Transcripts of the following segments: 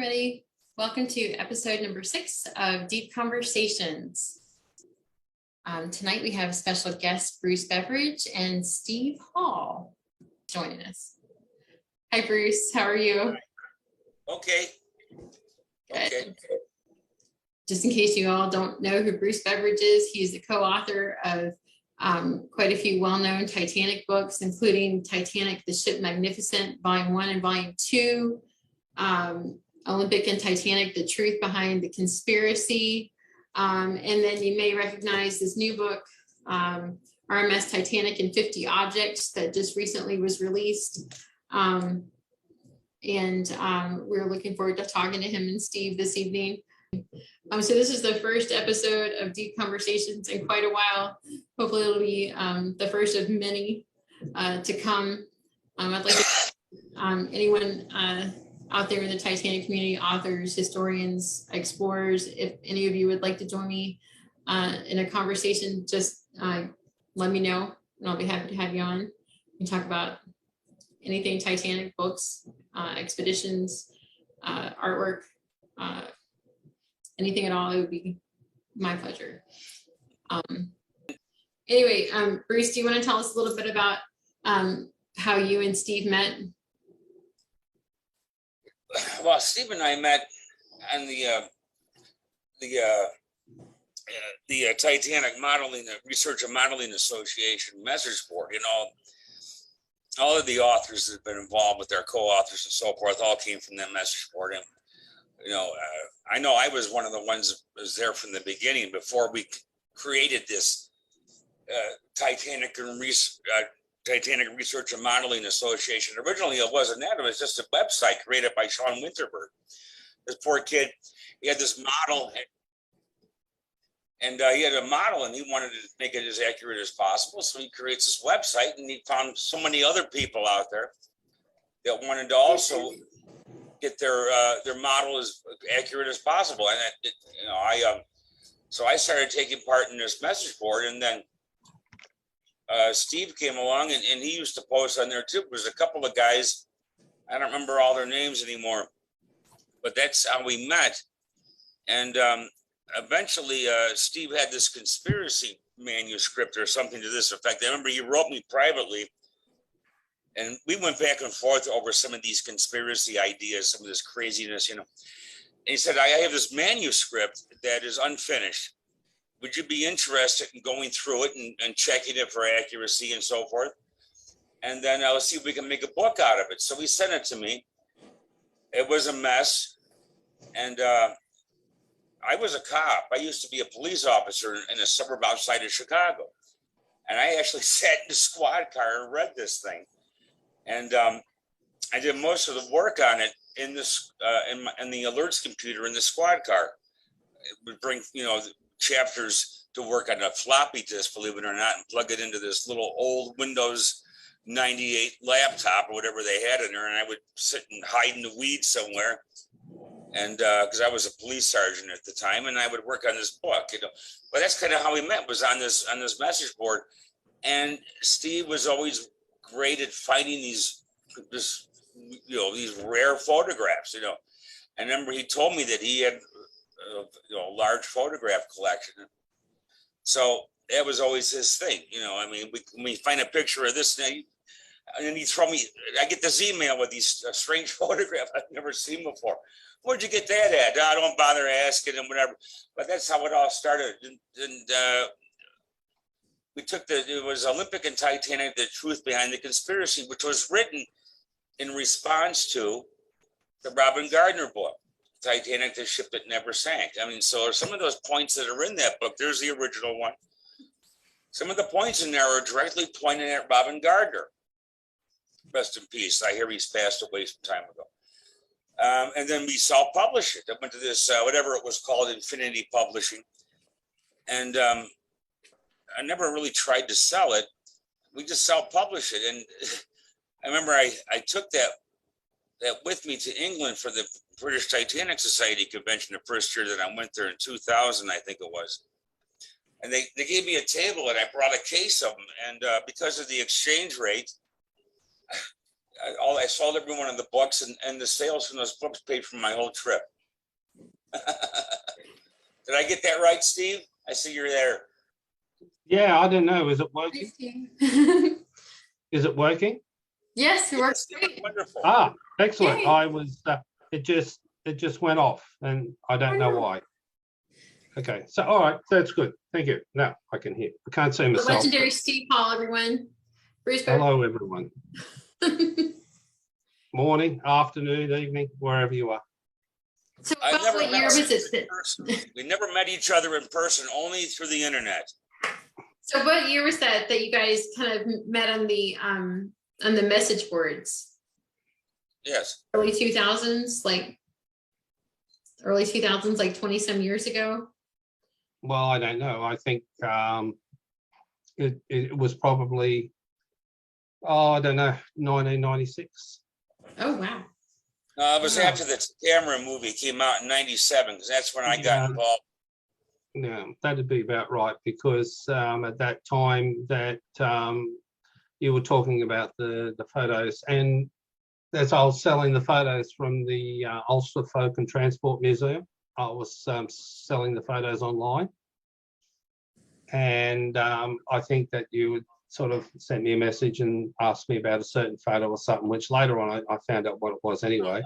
everybody. Welcome to episode number 6 of Deep Conversations. Tonight we have special guests Bruce Beveridge and Steve Hall joining us. Hi, Bruce. How are you? Okay. Good. Just in case you all don't know who Bruce Beveridge is, he's the co-author of quite a few well-known Titanic books, including Titanic, the Ship Magnificent, Volume 1 and Volume 2, Olympic and Titanic, The Truth Behind the Conspiracy. And then you may recognize this new book, RMS Titanic and 50 Objects, that just recently was released. We're looking forward to talking to him and Steve this evening. So this is the first episode of Deep Conversations in quite a while. Hopefully it'll be the first of many to come. I'd like to anyone out there in the Titanic community, authors, historians, explorers, if any of you would like to join me in a conversation, just let me know and I'll be happy to have you on and talk about anything Titanic, books, expeditions, artwork, anything at all. It would be my pleasure. Anyway, Bruce, do you want to tell us a little bit about how you and Steve met? Well, Steve and I met on the Titanic Modeling, Research and Modeling Association message board. You know, all of the authors that have been involved with their co-authors and so forth all came from that message board. And you know, I know I was one of the ones that was there from the beginning before we created this Titanic Research and Modeling Association. Originally, it wasn't that. It was just a website created by Sean Winterberg. This poor kid, he had this model, and he had a model, and he wanted to make it as accurate as possible. So he creates this website, and he found so many other people out there that wanted to also get their model as accurate as possible. And so I started taking part in this message board, and then Steve came along and he used to post on there too. There was a couple of guys, I don't remember all their names anymore, but that's how we met. And eventually Steve had this conspiracy manuscript or something to this effect. I remember he wrote me privately, and we went back and forth over some of these conspiracy ideas, some of this craziness, you know. And he said, I have this manuscript that is unfinished. Would you be interested in going through it and checking it for accuracy and so forth? And then let's see if we can make a book out of it. So he sent it to me. It was a mess. And I was a cop. I used to be a police officer in a suburb outside of Chicago. And I actually sat in the squad car and read this thing. And I did most of the work on it in this in the alerts computer in the squad car. It would bring, you know, chapters to work on a floppy disk, believe it or not, and plug it into this little old Windows 98 laptop or whatever they had in there. And I would sit and hide in the weeds somewhere. And because I was a police sergeant at the time, and I would work on this book, you know. But that's kind of how we met, was on this message board. And Steve was always great at finding these rare photographs, you know. I remember he told me that he had a large photograph collection. So that was always his thing, you know. I mean, when we find a picture of this thing, and then he throw me, I get this email with these strange photographs I've never seen before. Where'd you get that at? I don't bother asking and whatever. But that's how it all started. And we took it was Olympic and Titanic, The Truth Behind the Conspiracy, which was written in response to the Robin Gardner book, Titanic, the Ship That Never Sank. I mean, so some of those points that are in that book, there's the original one. Some of the points in there are directly pointing at Robin Gardner. Rest in peace. I hear he's passed away some time ago. And then we self-published it. I went to this, whatever it was called, Infinity Publishing. And I never really tried to sell it. We just self-published it. And I remember I took that with me to England for the British Titanic Society convention the first year that I went there in 2000, I think it was. And they gave me a table, and I brought a case of them. And because of the exchange rate, I sold every one of the books, and the sales from those books paid for my whole trip. Did I get that right, Steve? I see you're there. Yeah, I don't know. Is it working? Is it working? Yes, it works great. Wonderful. Ah, excellent. Yay. I was. It just went off, and I don't know why. Okay, so all right, that's good. Thank you. Now I can hear. I can't see The myself. legendary Steve Hall, everyone. Bruce. Hello, everyone. Morning, afternoon, evening, wherever you are. So I've about never what met year was Steve in it? person. We never met each other in person, only through the internet. So what year was that you guys kind of met on the message boards? Yes. Early 2000s, like 20 some years ago. Well, I don't know. I think it was probably, I don't know, 1996. Oh wow. It was after the Camera movie came out in '97, because that's when I got involved. Yeah, that'd be about right, because at that time that you were talking about the photos, and as I was selling the photos from the Ulster Folk and Transport Museum, I was selling the photos online. And I think that you would sort of sent me a message and asked me about a certain photo or something, which later on I found out what it was anyway.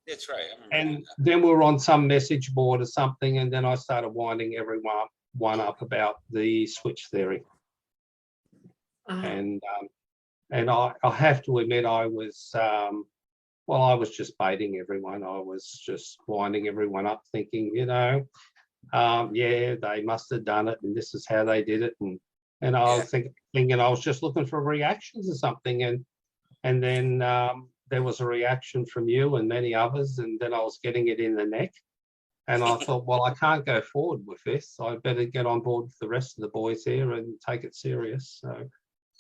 That's right. And then we were on some message board or something, and then I started winding everyone up about the switch theory. And I have to admit, I was just baiting everyone. I was just winding everyone up, thinking, yeah, they must have done it, and this is how they did it, and I was thinking I was just looking for reactions or something, and then there was a reaction from you and many others, and then I was getting it in the neck, and I thought, well, I can't go forward with this. I better get on board with the rest of the boys here and take it serious. So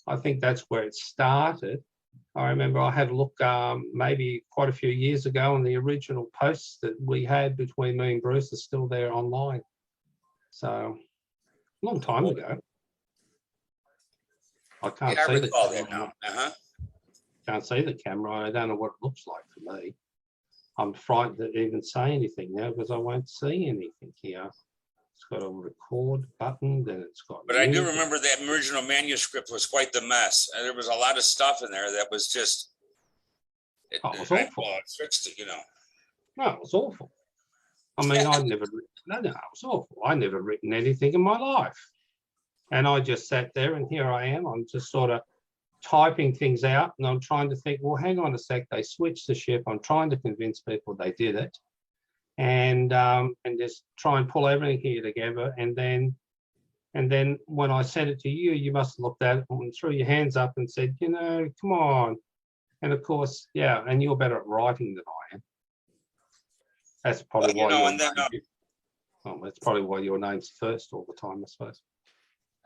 I think that's where it started. I remember I had a look maybe quite a few years ago, and the original posts that we had between me and Bruce are still there online. So a long time ago. I can't see the camera now. Can't see the camera. I don't know what it looks like for me. I'm frightened to even say anything now because I won't see anything here. It's got a record button, then it's got. But I do remember that original manuscript was quite the mess. There was a lot of stuff in there that was just. It was awful. It fixed it, No, it was awful. I mean, I'd never written. No, it was awful. I never written anything in my life, and I just sat there, and here I am. I'm just sort of typing things out, and I'm trying to think. Well, hang on a sec. They switched the ship. I'm trying to convince people they did it. And just try and pull everything here together, and then when I sent it to you, you must have looked at it and threw your hands up and said, come on. And of course, yeah, and you're better at writing than I am. That's probably that's probably why your name's first all the time, I suppose.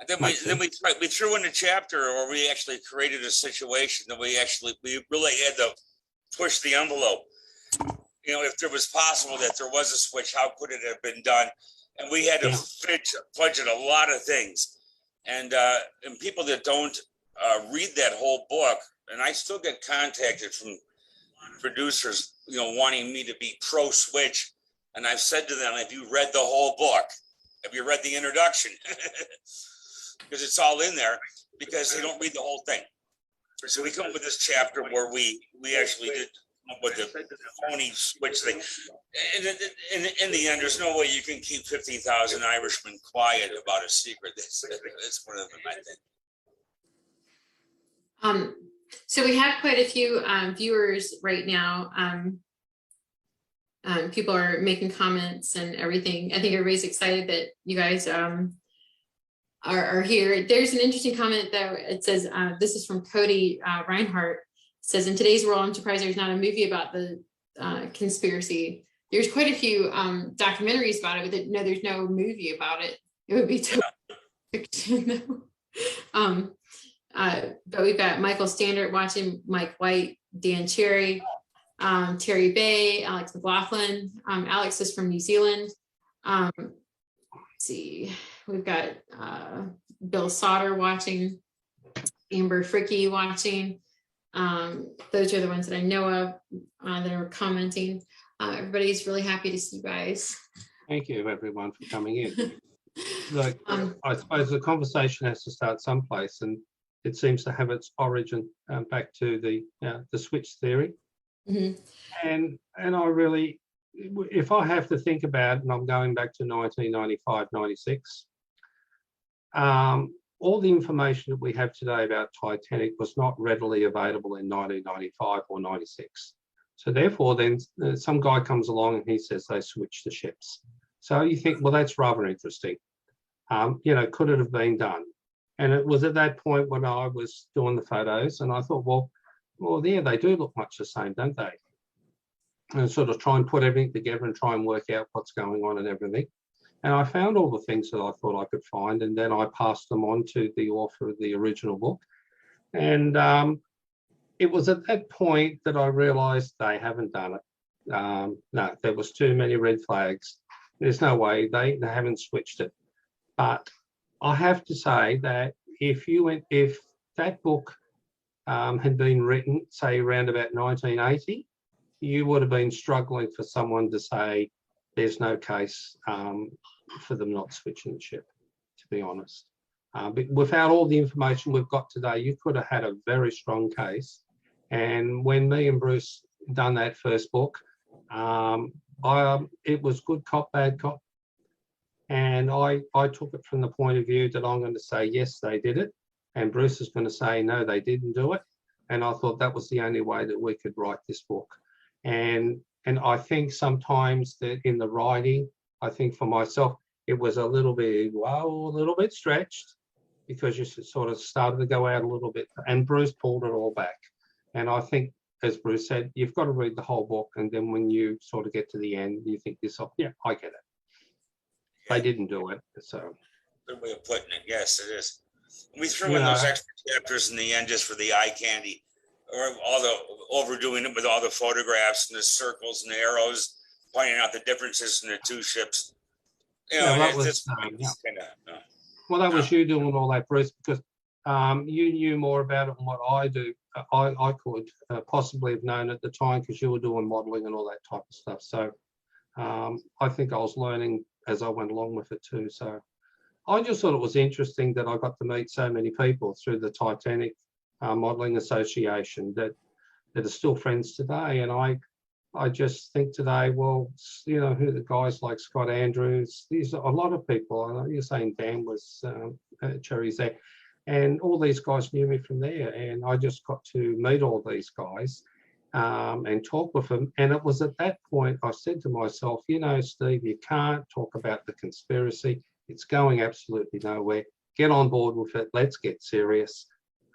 And then we threw in a chapter where we actually created a situation that we really had to push the envelope. If there was possible that there was a switch, how could it have been done? And we had to budget a lot of things. And people that don't read that whole book, and I still get contacted from producers, wanting me to be pro-switch. And I've said to them, have you read the whole book? Have you read the introduction? Because it's all in there, because they don't read the whole thing. So we come up with this chapter where we actually did with the phony switch thing. In the end, there's no way you can keep 15,000 Irishmen quiet about a secret. That's one of them, I think. So we have quite a few viewers right now. People are making comments and everything. I think everybody's excited that you guys are here. There's an interesting comment though. It says, this is from Cody Reinhardt. It says, in today's world, I'm surprised there's not a movie about the conspiracy. There's quite a few documentaries about it, but no, there's no movie about it. It would be totally fiction. But we've got Michael Standard watching, Mike White, Dan Cherry, Terry Bay, Alex McLaughlin. Alex is from New Zealand. Let's see, we've got Bill Sauter watching, Amber Fricky watching, Those are the ones that I know of that are commenting. Everybody's really happy to see you guys. Thank you, everyone, for coming in. Look, Um, I suppose the conversation has to start someplace, and it seems to have its origin back to the switch theory. mhm. And I really, if I have to think about it, and I'm going back to 1995, 96, all the information that we have today about Titanic was not readily available in 1995 or 96. So therefore, then some guy comes along and he says they switched the ships. So you think, well, that's rather interesting. You know, could it have been done? And it was at that point when I was doing the photos, and I thought, well, yeah, they do look much the same, don't they? And sort of try and put everything together and try and work out what's going on and everything. And I found all the things that I thought I could find, and then I passed them on to the author of the original book. And it was at that point that I realized they haven't done it. No, there was too many red flags. There's no way they haven't switched it. But I have to say that if that book had been written, say around about 1980, you would have been struggling for someone to say there's no case for them not switching the ship, to be honest. But without all the information we've got today, you could have had a very strong case. And when me and Bruce done that first book, it was good cop, bad cop. And I took it from the point of view that I'm going to say, yes, they did it. And Bruce is going to say, no, they didn't do it. And I thought that was the only way that we could write this book. And I think sometimes that in the writing, I think for myself, it was a little bit stretched, because you sort of started to go out a little bit, and Bruce pulled it all back. And I think, as Bruce said, you've got to read the whole book. And then when you sort of get to the end, you think to yourself, yeah, I get it. They didn't do it, so. Good way of putting it. Yes, it is. We threw in those extra chapters in the end just for the eye candy, or all the overdoing it with all the photographs and the circles and the arrows, pointing out the differences in the two ships. You know, that was you doing all that, Bruce, because you knew more about it than what I do. I could possibly have known at the time, because you were doing modelling and all that type of stuff. So I think I was learning as I went along with it too. So I just thought it was interesting that I got to meet so many people through the Titanic Modelling Association that are still friends today. And I just think today, well, you know, who the guys like Scott Andrews, these are a lot of people. I know you're saying Dan was Cherry's there, and all these guys knew me from there. And I just got to meet all these guys and talk with them. And it was at that point I said to myself, you know, Steve, you can't talk about the conspiracy. It's going absolutely nowhere. Get on board with it. Let's get serious.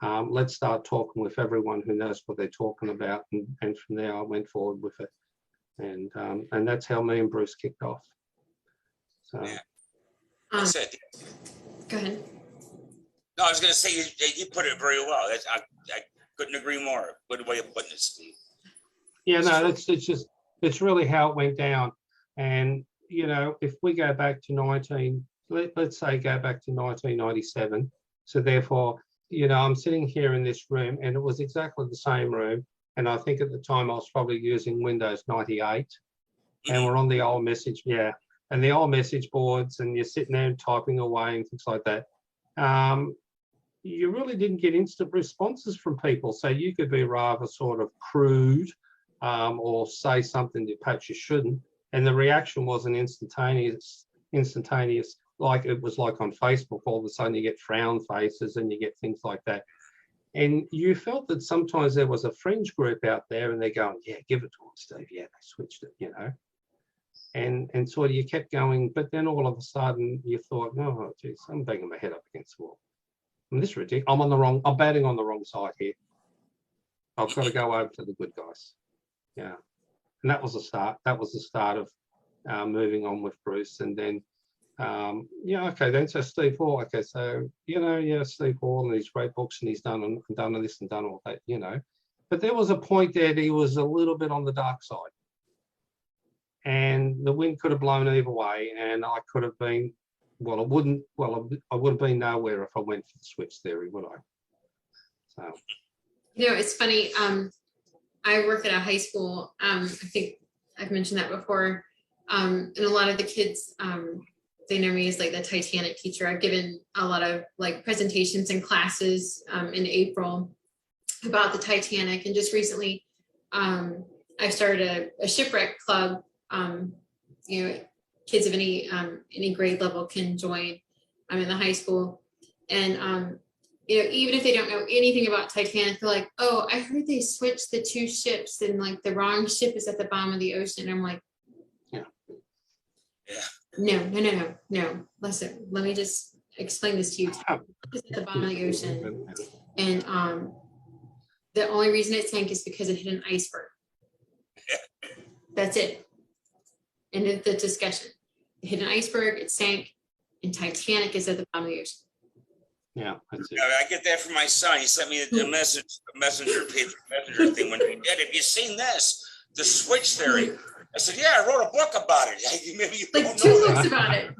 Let's start talking with everyone who knows what they're talking about. And from there, I went forward with it. And that's how me and Bruce kicked off. So. Yeah. That's it. Go ahead. No, I was going to say, you put it very well. I couldn't agree more. Good way of putting it, Steve. Yeah, no, it's really how it went down. And, you know, if we go back to let's say go back to 1997. So therefore, you know, I'm sitting here in this room, and it was exactly the same room. And I think at the time I was probably using Windows 98, and we're on the old message, and the old message boards, and you're sitting there and typing away and things like that. You really didn't get instant responses from people. So you could be rather sort of crude or say something that perhaps you shouldn't. And the reaction wasn't instantaneous, like it was like on Facebook. All of a sudden you get frown faces and you get things like that. And you felt that sometimes there was a fringe group out there, and they're going, yeah, give it to them, Steve. Yeah, they switched it, you know. And sort of you kept going, but then all of a sudden you thought, oh, geez, I'm banging my head up against the wall. And this is ridiculous. I'm batting on the wrong side here. I've got to go over to the good guys. Yeah. And that was the start. That was the start of moving on with Bruce. And then, okay, then so Steve Hall. Okay, so, you know, yeah, Steve Hall and these great books, and he's done this and done all that, you know. But there was a point there that he was a little bit on the dark side. And the wind could have blown either way, and I could have been, I would have been nowhere if I went for the switch theory, would I? So. It's funny. I work at a high school. I think I've mentioned that before. And a lot of the kids, they know me as like the Titanic teacher. I've given a lot of like presentations and classes in April about the Titanic. And just recently, I started a shipwreck club. Kids of any grade level can join. I'm in the high school. And even if they don't know anything about Titanic, they're like, oh, I heard they switched the two ships and like the wrong ship is at the bottom of the ocean. I'm like, no. Listen, let me just explain this to you. It's at the bottom of the ocean. And the only reason it sank is because it hit an iceberg. That's it. End of the discussion. It hit an iceberg, it sank, and Titanic is at the bottom of the ocean. Yeah, that's it. I get that from my son. He sent me a messenger thing when he did. Have you seen this? The switch theory. I said, yeah, I wrote a book about it. Maybe you Like don't two know books that. about it.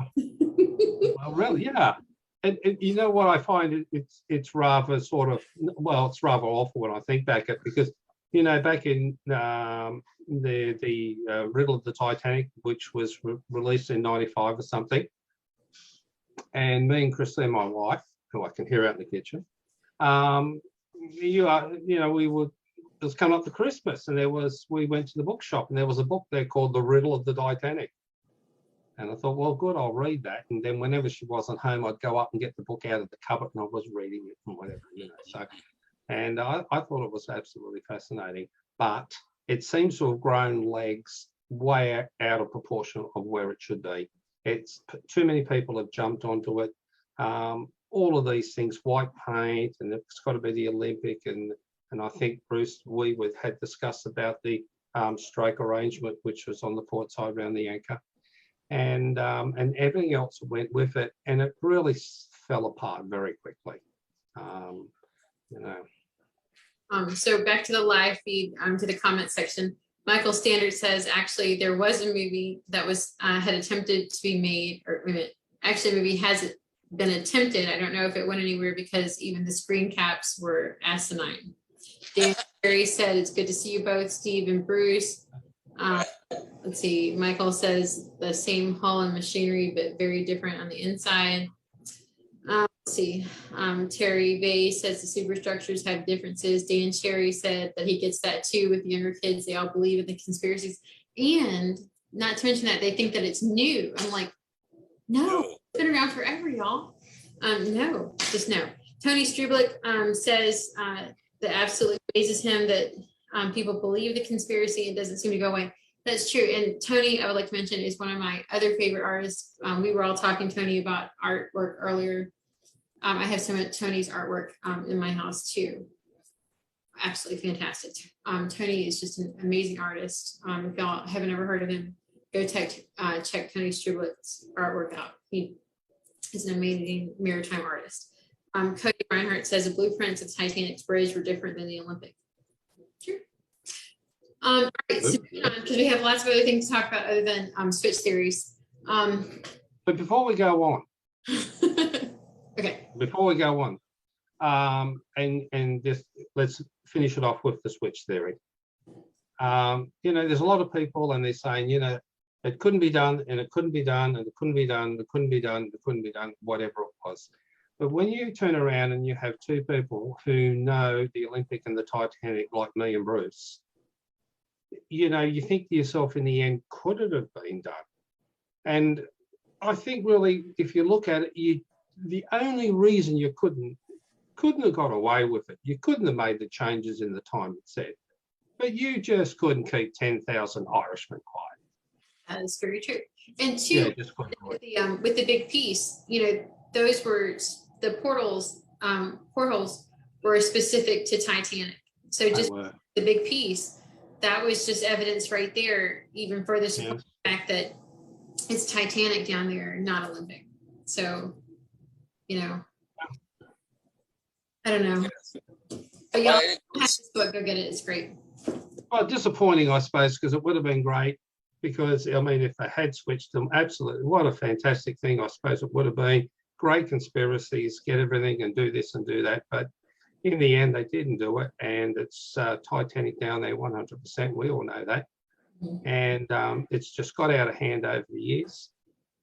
Well, really, yeah. And you know what I find it's rather sort of, well, it's rather awful when I think back at, because back in the Riddle of the Titanic, which was released in '95 or something, and me and Christine, my wife, who I can hear out in the kitchen, it was coming up to Christmas, and we went to the bookshop, and there was a book there called The Riddle of the Titanic. And I thought, well, good, I'll read that. And then whenever she wasn't home, I'd go up and get the book out of the cupboard, and I was reading it and whatever, So, and I thought it was absolutely fascinating. But it seems to have grown legs way out of proportion of where it should be. It's too many people have jumped onto it. All of these things, white paint, and it's got to be the Olympic, and I think Bruce, we had discussed about the stroke arrangement, which was on the port side around the anchor, and everything else went with it, and it really fell apart very quickly. So back to the live feed, to the comment section. Michael Standard says, actually, there was a movie that was had attempted to be made, or actually, a movie has been attempted. I don't know if it went anywhere because even the screen caps were asinine. Dan Terry said, it's good to see you both, Steve and Bruce. Let's see, Michael says the same hull and machinery, but very different on the inside. Let's see, Terry Bay says the superstructures have differences. Dan Cherry said that he gets that too with the younger kids. They all believe in the conspiracies. And not to mention that they think that it's new. I'm like, no, it's been around forever, y'all. No, just no. Tony Strublick says that absolutely amazes him that people believe the conspiracy and doesn't seem to go away. That's true. And Tony, I would like to mention, is one of my other favorite artists. We were all talking, Tony, about artwork earlier. I have some of Tony's artwork in my house too. Absolutely fantastic. Tony is just an amazing artist. If y'all haven't ever heard of him, go check Tony Strublick's artwork out. He is an amazing maritime artist. Cody Reinhardt says the blueprints of Titanic's bridge were different than the Olympic. Sure. All right, so because we have lots of other things to talk about other than switch theories. But before we go on, okay. Before we go on, and just let's finish it off with the switch theory. There's a lot of people, and they're saying, it couldn't be done, and it couldn't be done, and it couldn't be done, it couldn't be done, it couldn't be done, whatever it was. But when you turn around and you have two people who know the Olympic and the Titanic, like me and Bruce, you think to yourself, in the end, could it have been done? And I think really, if you look at it, the only reason you couldn't have got away with it, you couldn't have made the changes in the time it said, but you just couldn't keep 10,000 Irishmen quiet. That is very true. And two, with the big piece, those were the portholes were specific to Titanic. So just the big piece, that was just evidence right there, even further support the fact that it's Titanic down there, not Olympic. So, I don't know. But y'all have this book, go get it. It's great. Well, disappointing, I suppose, because it would have been great. Because, if they had switched them, absolutely, what a fantastic thing, I suppose it would have been. Great conspiracies, get everything and do this and do that. But, in the end, they didn't do it, and it's Titanic down there 100%. We all know that. And it's just got out of hand over the years.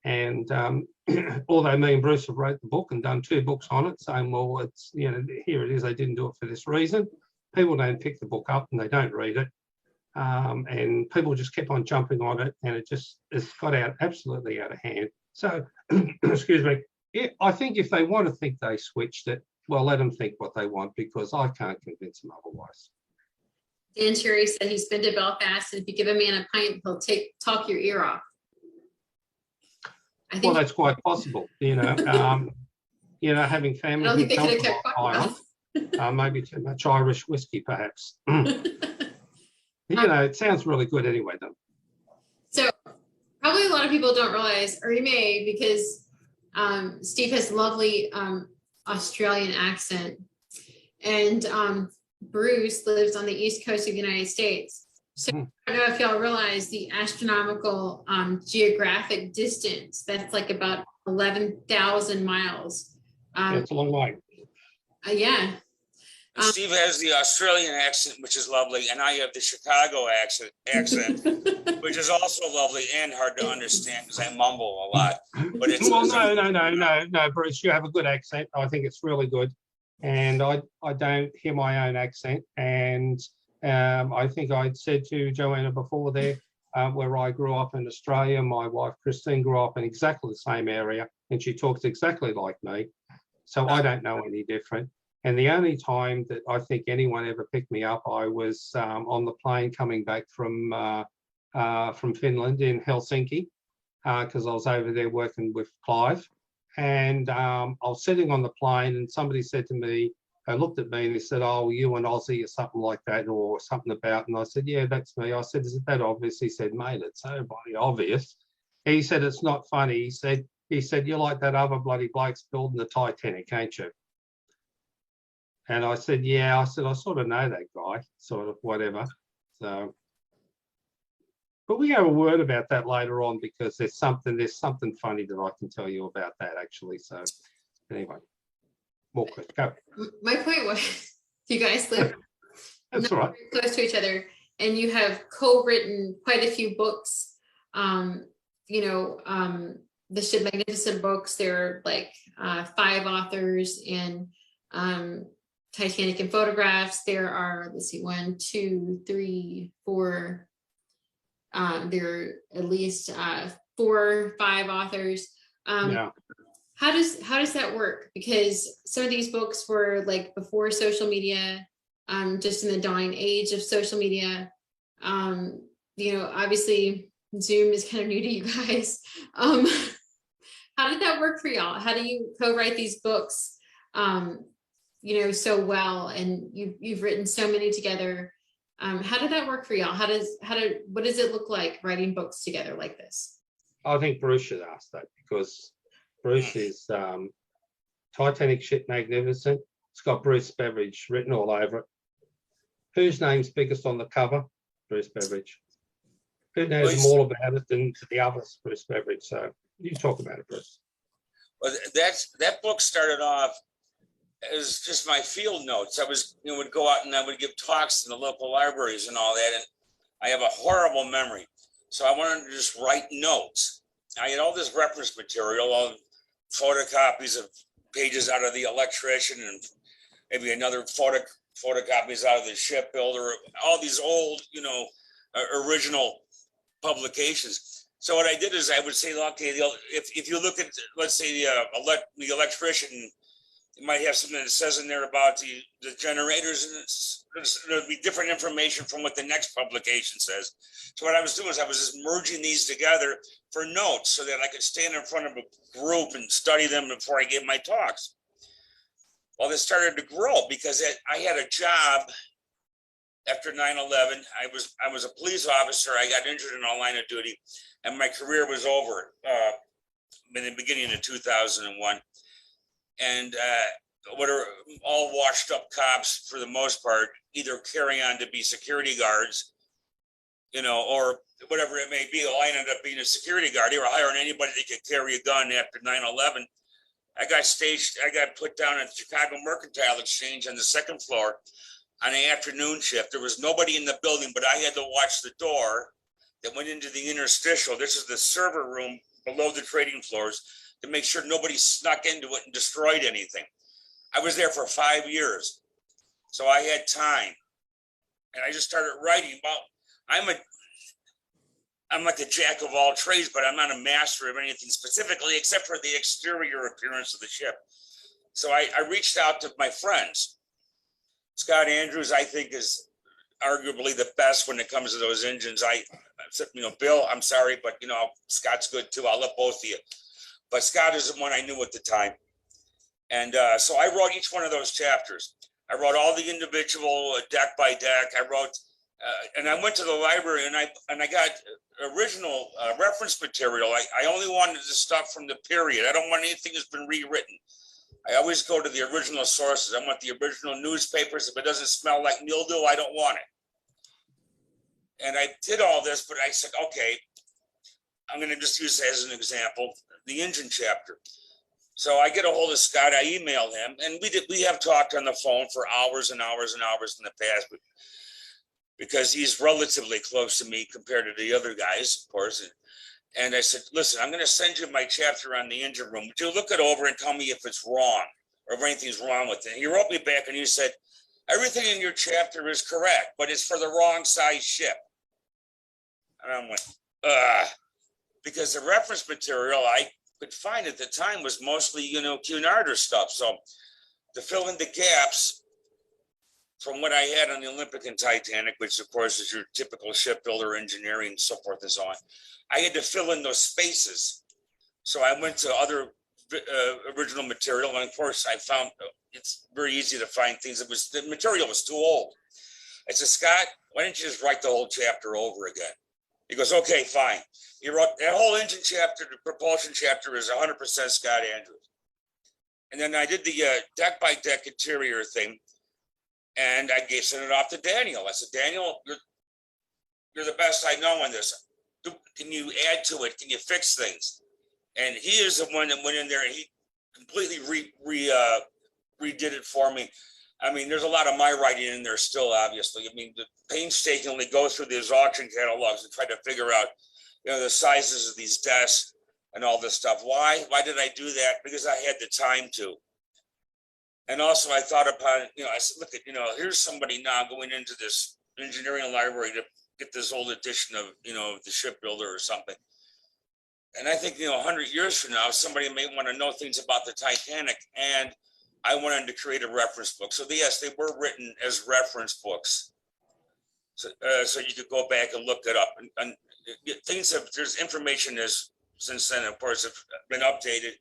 And although me and Bruce have wrote the book and done 2 books on it, saying, well, it's, you know, here it is, they didn't do it for this reason. People don't pick the book up and they don't read it. And people just kept on jumping on it, and it's got absolutely out of hand. So, excuse me, I think if they want to think they switched it, well, let them think what they want, because I can't convince them otherwise. Dan Cherry said he's been to Belfast, and if you give a man a pint, he'll talk your ear off. Well, that's quite possible, you know. Having family. I don't think they could have kept quiet. Maybe too much Irish whiskey, perhaps. It sounds really good anyway, though. So probably a lot of people don't realize, or you may, because Steve has a lovely Australian accent, and Bruce lives on the East Coast of the United States. So I don't know if y'all realize the astronomical geographic distance. That's like about 11,000 miles. It's a long way. Yeah. And Steve has the Australian accent, which is lovely, and I have the Chicago accent, which is also lovely and hard to understand because I mumble a lot. But it's no, Bruce, you have a good accent. I think it's really good, and I don't hear my own accent. And I think I'd said to Joanna before there, where I grew up in Australia, my wife Christine grew up in exactly the same area, and she talks exactly like me. So I don't know any different. And the only time that I think anyone ever picked me up, I was on the plane coming back from Finland in Helsinki, because I was over there working with Clive. And I was sitting on the plane, and somebody said to me, they looked at me and they said, "Oh, you an Aussie," or something like that, or something about. And I said, "Yeah, that's me." I said, "Is it that obvious?" He said, "Mate, it's so bloody obvious." He said, "It's not funny." He said, "You're like that other bloody blokes building the Titanic, ain't you?" And I said, "Yeah." I said, "I sort of know that guy, sort of whatever." So, but we have a word about that later on, because there's something funny that I can tell you about that actually. So anyway, more quick, go. My point was, you guys live That's all right. Close to each other, and you have co-written quite a few books. The Ship Magnificent books. There are like 5 authors, and Titanic and Photographs. There are, let's see, 1, 2, 3, 4. There are at least 4, 5 authors. Yeah. How does that work? Because some of these books were like before social media, just in the dying age of social media. Obviously Zoom is kind of new to you guys. How did that work for y'all? How do you co-write these books, so well, and you've written so many together? How did that work for y'all? What does it look like writing books together like this? I think Bruce should ask that, because Bruce is Titanic Ship Magnificent. It's got Bruce Beveridge written all over it. Whose name's biggest on the cover? Bruce Beveridge. Who knows more about it than the others? Bruce Beveridge. So you talk about it, Bruce. Well, that book started off as just my field notes. I would go out and I would give talks in the local libraries and all that, and I have a horrible memory, so I wanted to just write notes. I had all this reference material, all photocopies of pages out of the Electrician, and maybe another photocopies out of the Shipbuilder, all these old, original publications. So what I did is I would say, okay, if you look at, let's say, the Electrician, you might have something that says in there about the generators, and there'll be different information from what the next publication says. So what I was doing is I was just merging these together for notes so that I could stand in front of a group and study them before I gave my talks. Well, this started to grow because I had a job after 9/11. I was a police officer. I got injured in a line of duty, and my career was over in the beginning of 2001. And what are all washed up cops for the most part, either carry on to be security guards, or whatever it may be. Well, I ended up being a security guard. They were hiring anybody that could carry a gun after 9/11. I got put down at the Chicago Mercantile Exchange on the second floor on an afternoon shift. There was nobody in the building, but I had to watch the door that went into the interstitial. This is the server room below the trading floors, to make sure nobody snuck into it and destroyed anything. I was there for 5 years, so I had time, and I just started writing about. I'm like a jack of all trades, but I'm not a master of anything specifically, except for the exterior appearance of the ship. So I reached out to my friends. Scott Andrews, I think, is arguably the best when it comes to those engines. Bill, I'm sorry, but Scott's good too. I'll let both of you. But Scott is the one I knew at the time. And so I wrote each one of those chapters. I wrote all the individual deck by deck. I wrote, and I went to the library and I got original reference material. I only wanted the stuff from the period. I don't want anything that's been rewritten. I always go to the original sources. I want the original newspapers. If it doesn't smell like mildew, I don't want it. And I did all this, but I said, okay, I'm going to just use it as an example, the engine chapter. So I get a hold of Scott, I email him, and we have talked on the phone for hours and hours and hours in the past, because he's relatively close to me compared to the other guys, of course. And I said, listen, I'm going to send you my chapter on the engine room. Would you look it over and tell me if it's wrong or if anything's wrong with it? And he wrote me back and he said, everything in your chapter is correct, but it's for the wrong size ship. And I went, because the reference material I could find at the time was mostly, Cunarder stuff. So to fill in the gaps from what I had on the Olympic and Titanic, which of course is your typical shipbuilder engineering and so forth and so on, I had to fill in those spaces. So I went to other original material, and of course I found it's very easy to find things. The material was too old. I said, Scott, why don't you just write the whole chapter over again? He goes, okay, fine. He wrote that whole engine chapter, the propulsion chapter is 100% Scott Andrews. And then I did the deck by deck interior thing, and I sent it off to Daniel. I said, Daniel, you're the best I know on this. Can you add to it? Can you fix things? And he is the one that went in there and he completely redid it for me. I mean, there's a lot of my writing in there still, obviously. I mean, to painstakingly go through these auction catalogs and try to figure out, the sizes of these desks and all this stuff. Why did I do that? Because I had the time to. And also I thought upon, I said, look at, here's somebody now going into this engineering library to get this old edition of, the shipbuilder or something. And I think, 100 years from now, somebody may want to know things about the Titanic, and I wanted to create a reference book. So yes, they were written as reference books. So you could go back and look it up. And there's information since then, of course, have been updated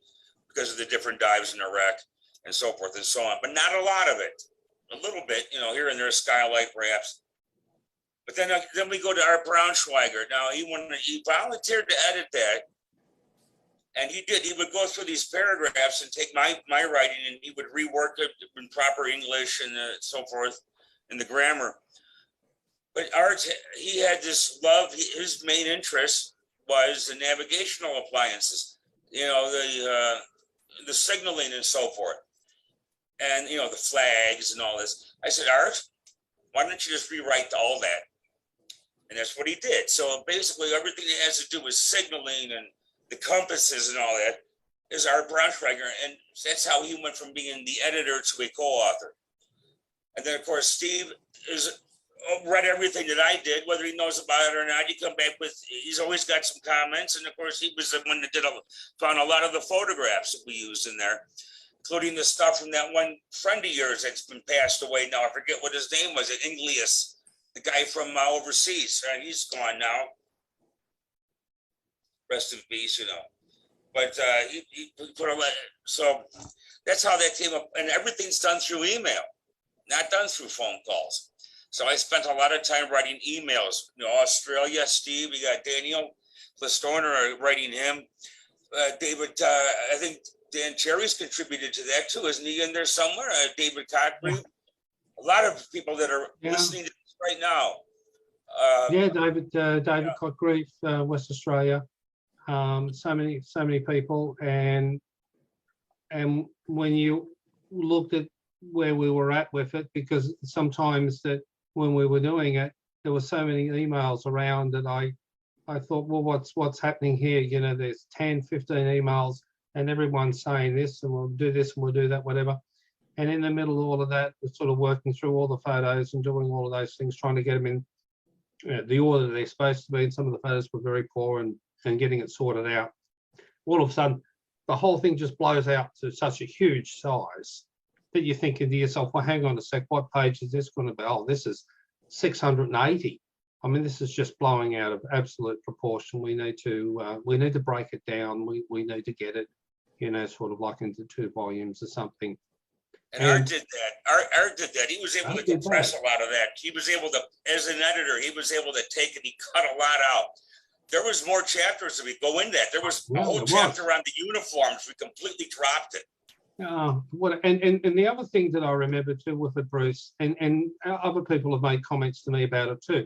because of the different dives in Iraq and so forth and so on, but not a lot of it. A little bit, here and there, skylight perhaps. But then we go to Art Braunschweiger. Now he volunteered to edit that, and he did. He would go through these paragraphs and take my writing, and he would rework it in proper English and so forth, in the grammar. But Art, he had this love. His main interest was the navigational appliances, the signaling and so forth, and the flags and all this. I said, Art, why don't you just rewrite all that? And that's what he did. So basically everything that has to do with signaling and the compasses and all that is Art Braunschweiger. And that's how he went from being the editor to a co-author. And then of course, Steve read everything that I did, whether he knows about it or not. He's always got some comments. And of course, he was the one that found a lot of the photographs that we used in there, including the stuff from that one friend of yours that's been passed away now. I forget what his name was, Inglius, the guy from overseas. He's gone now. Rest in peace, But he put a letter. So that's how that came up. And everything's done through email, not done through phone calls. So I spent a lot of time writing emails. Australia, Steve, you got Daniel Plistorner writing him. David, I think Dan Cherry's contributed to that too, isn't he in there somewhere? David Cotgrave. A lot of people that are listening to this right now. David Cotgrave, West Australia. So many people, and and when you looked at where we were at with it, because sometimes that when we were doing it, there were so many emails around that I thought, well, what's happening here? You know, there's 10, 15 emails and everyone's saying this and we'll do this and we'll do that, whatever. And in the middle of all of that, we're sort of working through all the photos and doing all of those things, trying to get them in the order they're supposed to be. And some of the photos were very poor and getting it sorted out. All of a sudden, the whole thing just blows out to such a huge size that you're thinking to yourself, well, hang on a sec, what page is this going to be? Oh, this is 680. I mean, this is just blowing out of absolute proportion. We need to break it down. We need to get it, you know, sort of like into 2 volumes or something. And Art did that. Art did that. He was able to compress a lot of that. He was able to, as an editor, he was able to take it. He cut a lot out. There was more chapters that we go in that. There was a whole chapter on the uniforms. We completely dropped it. And the other thing that I remember too with it, Bruce, and other people have made comments to me about it too.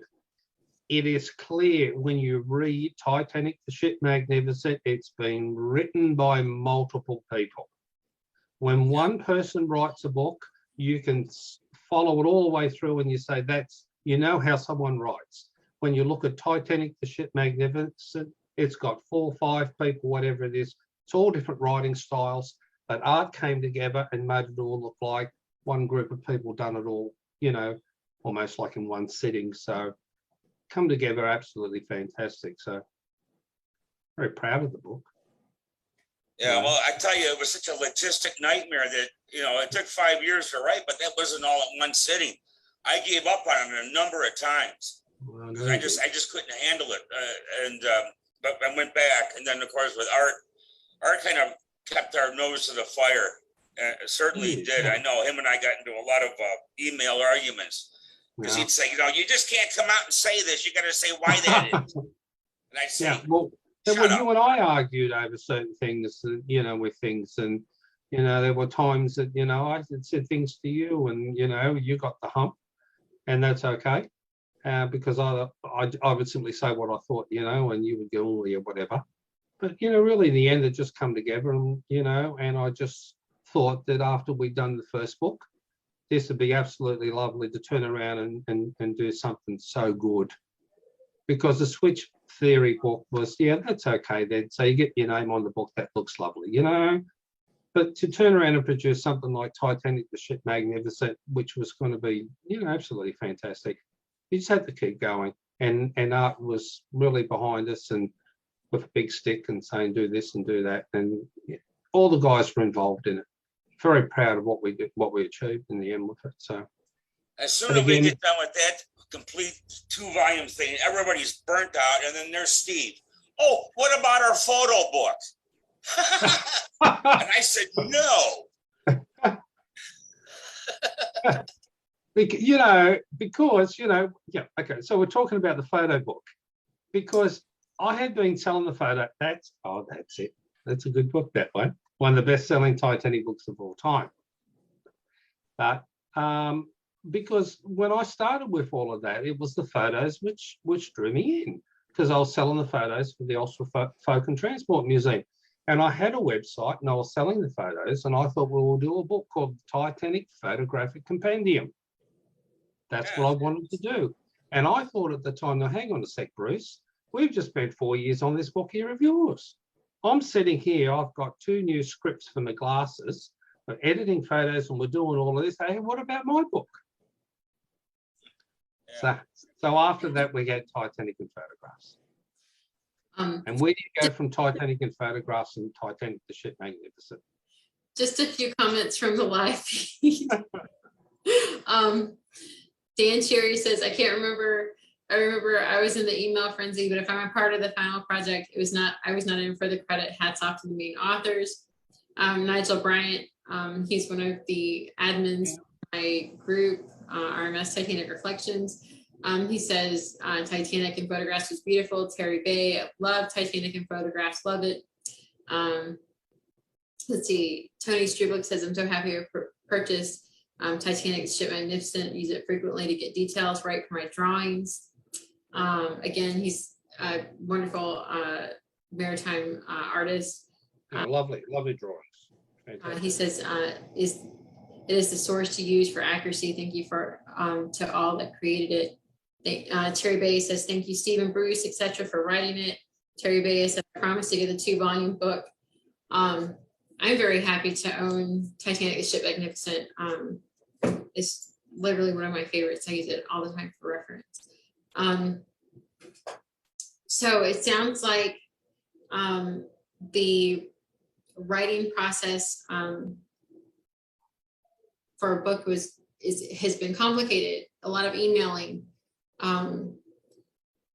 It is clear when you read Titanic, the Ship Magnificent, it's been written by multiple people. When one person writes a book, you can follow it all the way through and you say, you know how someone writes. When you look at Titanic, the Ship Magnificent, it's got 4 or 5 people, whatever it is. It's all different writing styles, but Art came together and made it all look like one group of people done it all, you know, almost like in one sitting. So come together, absolutely fantastic. So very proud of the book. Yeah, well, I tell you, it was such a logistic nightmare that, you know, it took 5 years to write, but that wasn't all at one sitting. I gave up on it a number of times. Well, I just couldn't handle it. But I went back. And then, of course, with Art kind of kept our nose to the fire. Certainly did. I know him and I got into a lot of email arguments because he'd say, you know, you just can't come out and say this. You got to say why that is. And I'd say, well, you and I argued over certain things, you know, with things. And, you know, there were times that, you know, I said things to you and, you know, you got the hump and that's okay. Because I would simply say what I thought, you know, and you would go, oh, yeah, whatever. But, you know, really in the end, it just come together and, you know, and I just thought that after we'd done the first book, this would be absolutely lovely to turn around and do something so good. Because the Switch Theory book was, yeah, that's okay then. So you get your name on the book, that looks lovely, you know. But to turn around and produce something like Titanic, the Ship Magnificent, which was going to be, you know, absolutely fantastic. You just had to keep going. And Art was really behind us and with a big stick and saying, do this and do that. And yeah, all the guys were involved in it. Very proud of what we did, what we achieved in the end with it. So as soon as we get done with that complete 2-volume thing, everybody's burnt out. And then there's Steve. Oh, what about our photo book? And I said, no. You know, because, you know, yeah, okay. So we're talking about the photo book because I had been selling the photo. That's it. That's a good book, that one. One of the best-selling Titanic books of all time. But because when I started with all of that, it was the photos which drew me in because I was selling the photos for the Ulster Folk and Transport Museum. And I had a website and I was selling the photos and I thought, well, we'll do a book called Titanic Photographic Compendium. That's what I wanted to do. And I thought at the time, now hang on a sec, Bruce, we've just spent 4 years on this book here of yours. I'm sitting here, I've got 2 new scripts for my glasses, we're editing photos and we're doing all of this. Hey, what about my book? Yeah. So after that, we get Titanic and Photographs. And where do you go from Titanic and Photographs and Titanic, the Ship Magnificent? Just a few comments from the live feed. Dan Cherry says, I remember I was in the email frenzy, but if I'm a part of the final project, I was not in for the credit. Hats off to the main authors. Nigel Bryant, he's one of the admins of my group, RMS Titanic Reflections. He says Titanic and Photographs was beautiful. Terry Bay, love Titanic and Photographs, love it. Let's see, Tony Strublick says, I'm so happy I purchased Titanic Ship Magnificent, use it frequently to get details right for my drawings. Again, he's a wonderful maritime artist. Lovely drawings. He says, it is the source to use for accuracy. Thank you for to all that created it. Terry Bay says, thank you, Stephen, Bruce, etc., for writing it. Terry Bay said, I promise to get a 2-volume book. I'm very happy to own Titanic, the Ship Magnificent. It's literally one of my favorites. I use it all the time for reference. So it sounds like the writing process for a book has been complicated. A lot of emailing.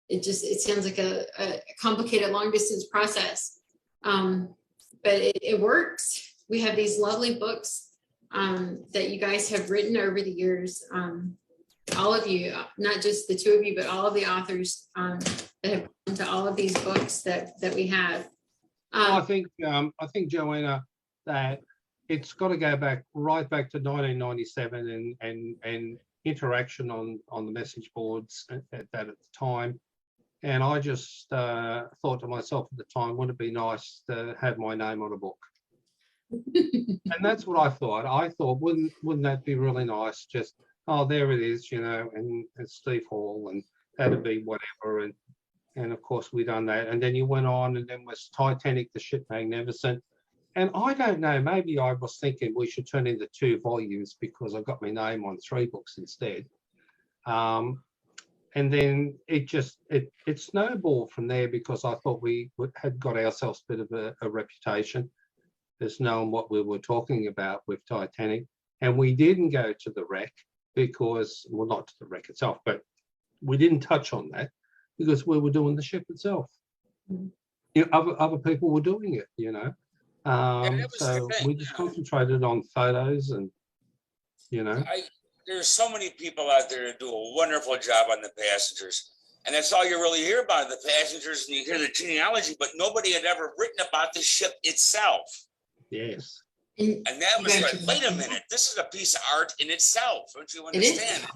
It sounds like a complicated long distance process, but it works. We have these lovely books that you guys have written over the years. All of you, not just the 2 of you, but all of the authors that have come to all of these books that we have. I think Joanna, that it's got to go right back to 1997 and interaction on the message boards at the time. And I just thought to myself at the time, wouldn't it be nice to have my name on a book? And that's what I thought. I thought, wouldn't that be really nice? Just, oh, there it is, and it's Steve Hall, and that'd be whatever. And of course we done that. And then you went on, and then was Titanic, the Ship Magnificent. And I don't know, maybe I was thinking we should turn into 2 volumes because I got my name on 3 books instead. And then it snowballed from there because I thought we had got ourselves a bit of a reputation as knowing what we were talking about with Titanic. And we didn't go to the wreck because, well, not to the wreck itself, but we didn't touch on that because we were doing the ship itself. Other people were doing it, so we just concentrated on photos and, There's so many people out there that do a wonderful job on the passengers. And that's all you really hear about, the passengers, and you hear the genealogy, but nobody had ever written about the ship itself. Yes. And that was like, wait a minute, this is a piece of art in itself. Don't you understand?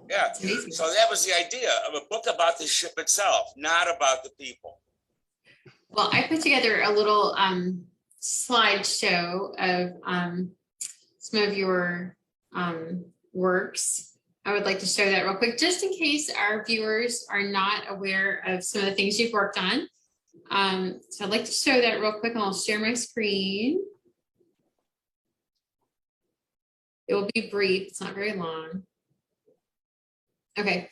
Yeah. So that was the idea of a book about the ship itself, not about the people. Well, I put together a little slideshow of some of your works. I would like to show that real quick, just in case our viewers are not aware of some of the things you've worked on. So I'd like to show that real quick, and I'll share my screen. It will be brief, it's not very long. Okay,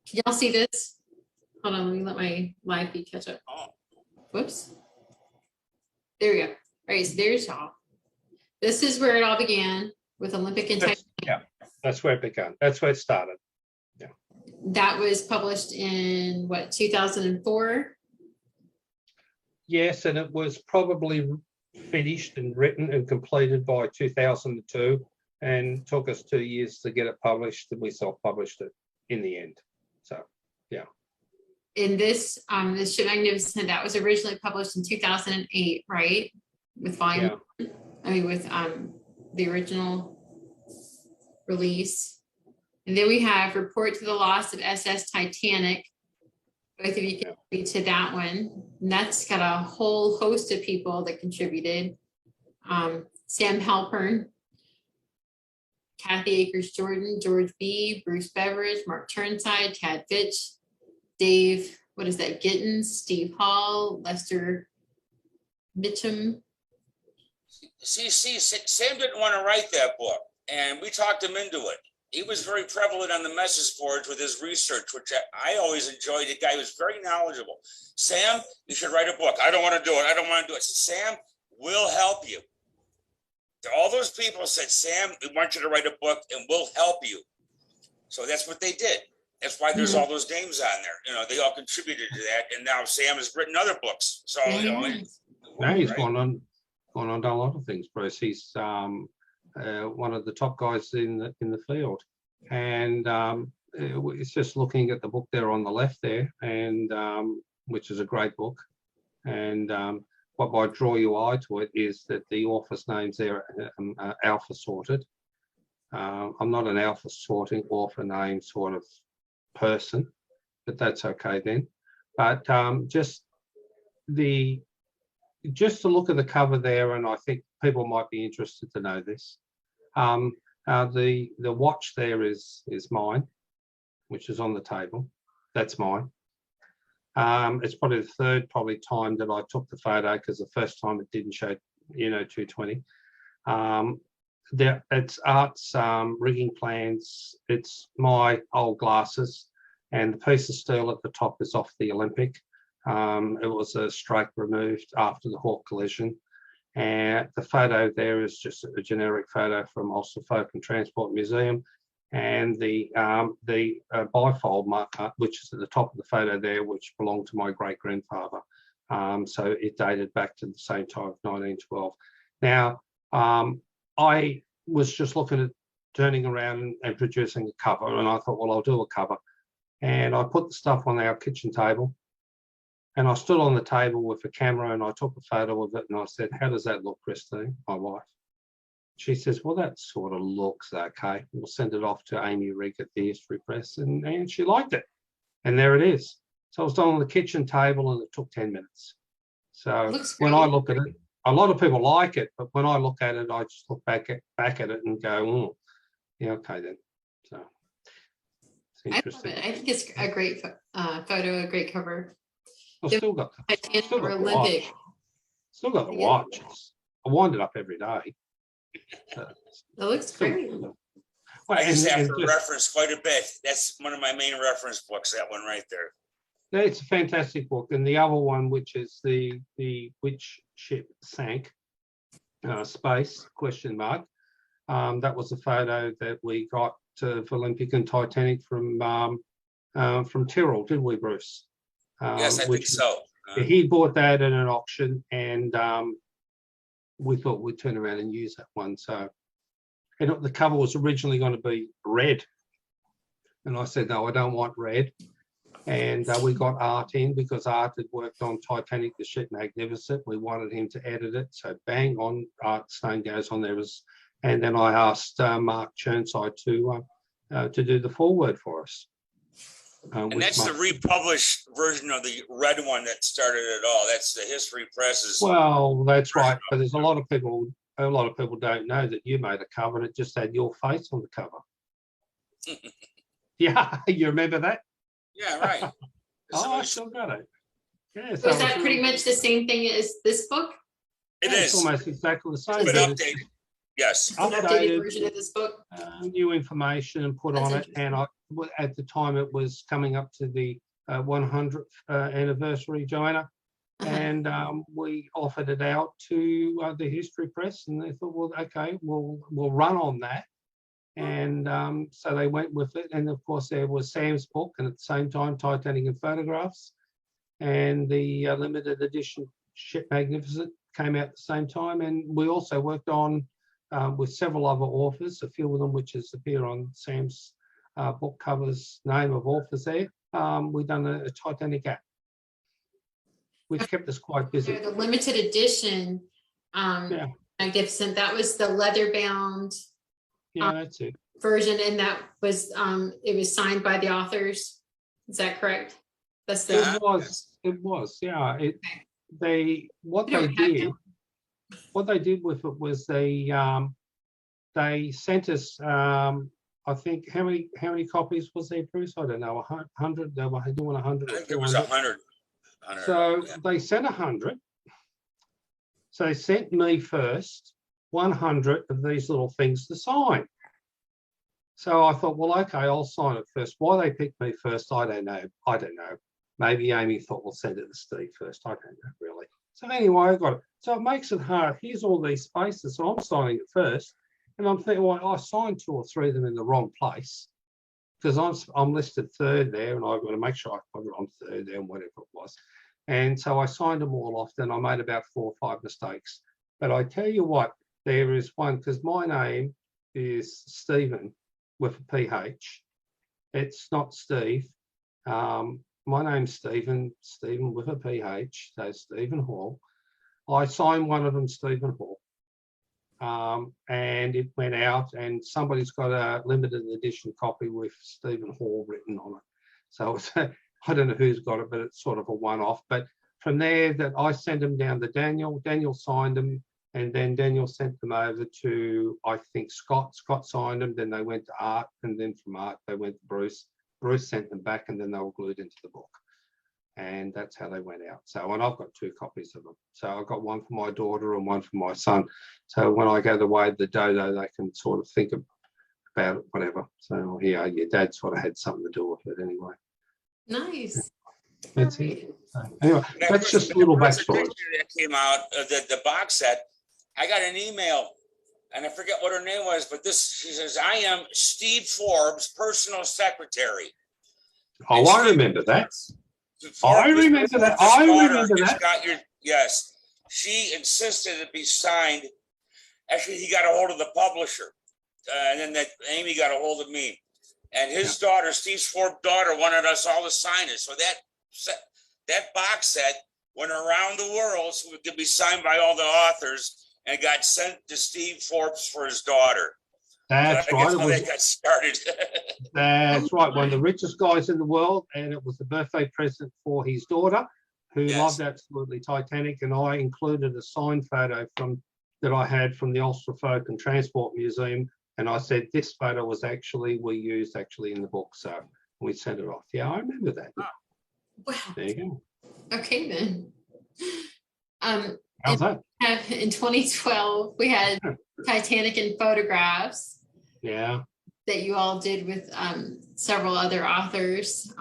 can y'all see this? Hold on, let me let my live feed catch up. Whoops. There we go. All right, so there's y'all. This is where it all began with Olympic and Titanic. Yeah, that's where it began. That's where it started. Yeah. That was published in what, 2004? Yes, and it was probably finished and written and completed by 2002, and took us 2 years to get it published, and we self-published it in the end. So, yeah. In this, this Ship Magnificent, that was originally published in 2008, right? With volume, Yeah. I mean, with the original release. And then we have Report to the Loss of SS Titanic. Both of you can read to that one. And that's got a whole host of people that contributed. Sam Halpern, Kathy Akers Jordan, George B., Bruce Beveridge, Mark Turnside, Tad Fitch, Dave, what is that, Gittins, Steve Hall, Lester Mitchum. See, Sam didn't want to write that book, and we talked him into it. He was very prevalent on the message boards with his research, which I always enjoyed. The guy was very knowledgeable. Sam, you should write a book. I don't want to do it. I don't want to do it. I said, Sam, we'll help you. All those people said, Sam, we want you to write a book and we'll help you. So that's what they did. That's why there's all those names on there. They all contributed to that. And now Sam has written other books. So, now he's gone on to a lot of things, Bruce. He's one of the top guys in the field, and it's just looking at the book there on the left there, and which is a great book. And what might draw your eye to it is that the author's names there are alpha sorted. I'm not an alpha sorting author name sort of person, but that's okay then. But just the just to look at the cover there, and I think people might be interested to know this. The watch there is mine, which is on the table. That's mine. It's probably the third time that I took the photo, because the first time it didn't show, 220. It's Art's rigging plans. It's my old glasses, and the piece of steel at the top is off the Olympic. It was a strike removed after the Hawke collision. And the photo there is just a generic photo from Ulster Folk and Transport Museum. And the bifold marker, which is at the top of the photo there, which belonged to my great-grandfather. So it dated back to the same time of 1912. Now, I was just looking at turning around and producing a cover, and I thought, well, I'll do a cover. And I put the stuff on our kitchen table, and I stood on the table with a camera, and I took a photo of it, and I said, how does that look, Christine, my wife? She says, well, that sort of looks okay. We'll send it off to Amy Rigg at the History Press, and she liked it. And there it is. So it was done on the kitchen table, and it took 10 minutes. So when I look at it, a lot of people like it, but when I look at it, I just look back at it and go, oh, yeah, okay then. So it's interesting. I think it's a great photo, a great cover. I've still got the watch. Still got the watch. I wind it up every day. It looks great. Well, I just have to reference quite a bit. That's one of my main reference books, that one right there. It's a fantastic book. And the other one, which is the which ship sank, space, ? That was a photo that we got of Olympic and Titanic from Tyrrell, didn't we, Bruce? Yes, I think so. He bought that at an auction, and we thought we'd turn around and use that one. So, and the cover was originally going to be red. And I said, no, I don't want red. And we got Art in, because Art had worked on Titanic, the ship Magnificent. We wanted him to edit it. So bang on, Art's name goes on there. And then I asked Mark Churnside to do the foreword for us. And that's the republished version of the red one that started it all. That's the History Press's. Well, that's right. But there's a lot of people don't know that you made a cover and it just had your face on the cover. Yeah, you remember that? Yeah, right. I still got it. Yeah, so was that pretty much the same thing as this book? It is. It's almost exactly the same. But updated. Yes. Updated version of this book. New information and put on it. And at the time it was coming up to the 100th anniversary, Joanna. And we offered it out to the History Press, and they thought, well, okay, we'll run on that. And so they went with it. And of course, there was Sam's book, and at the same time, Titanic and Photographs, and the limited edition Ship Magnificent came out at the same time. And we also worked on with several other authors, a few of them which has appeared on Sam's book covers, name of authors there. We've done a Titanic app, which kept us quite busy. The limited edition Magnificent, that was the leather bound that's it. version, and that was it was signed by the authors. Is that correct? That's the it was, yeah. What they did with it was they sent us I think how many copies was there, Bruce? I don't know, 100. They were doing 100. I think it was 100. So they sent 100. So they sent me first 100 of these little things to sign. So I thought, well, okay, I'll sign it first. Why they picked me first, I don't know. Maybe Amy thought we'll send it to Steve first. I don't know, really. So anyway, I got it. So it makes it hard. Here's all these spaces. So I'm signing it first. And I'm thinking, well, I signed 2 or 3 of them in the wrong place, because I'm listed third there, and I've got to make sure I put it on third there and whatever it was. And so I signed them all off, then I made about 4 or 5 mistakes. But I tell you what, there is one, because my name is Stephen with a PH. It's not Steve. My name's Stephen with a PH, so Stephen Hall. I signed one of them Stephen Hall. And it went out, and somebody's got a limited edition copy with Stephen Hall written on it. So it's I don't know who's got it, but it's sort of a one-off. But from there that I sent them down to Daniel. Daniel signed them, and then Daniel sent them over to, I think, Scott. Scott signed them, then they went to Art, and then from Art they went to Bruce. Bruce sent them back, and then they were glued into the book. And that's how they went out. So, and I've got 2 copies of them. So I've got one for my daughter and one for my son. So when I go the way of the dodo, they can sort of think about it, whatever. So yeah, your dad sort of had something to do with it anyway. Nice. That's it. So, anyway, that's just a little backstory. That came out, the box set. I got an email, and I forget what her name was, but she says, "I am Steve Forbes' personal secretary." Oh, I remember that. I remember that. I remember that. Yes. She insisted it be signed. Actually, he got a hold of the publisher, and then Amy got a hold of me. And his daughter, Steve Forbes' daughter, wanted us all to sign it. So that box set went around the world so it could be signed by all the authors, and got sent to Steve Forbes for his daughter. That's right. That's how they got started. That's right. One of the richest guys in the world, and it was the birthday present for his daughter, who loved absolutely Titanic. And I included a signed photo that I had from the Ulster Folk and Transport Museum, and I said this photo was we used in the book, so we sent it off. Yeah, I remember that. Wow. There you go. Okay then. How's that? In 2012, we had Titanic in photographs. Yeah. That you all did with several other authors.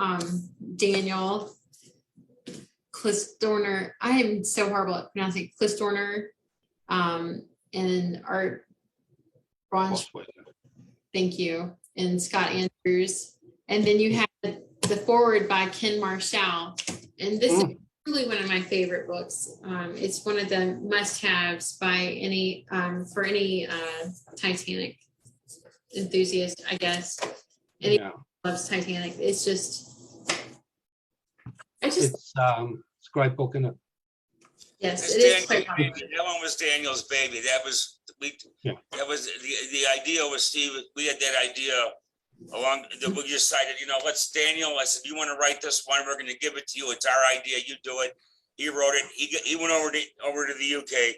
Daniel, Clistorner. I am so horrible at pronouncing Clistorner, and Art Braunsch. Thank you. And Scott Andrews. And then you had the foreword by Ken Marshall. And this is really one of my favorite books. It's one of the must-haves by any for any Titanic enthusiast, I guess. Anyone who loves Titanic. It's it's a great book, isn't it? Yes, it is. That one was Daniel's baby. That was the idea was Steve. We had that idea along that we decided, let's Daniel. I said, you want to write this one? We're going to give it to you. It's our idea. You do it. He wrote it. He went over to the UK,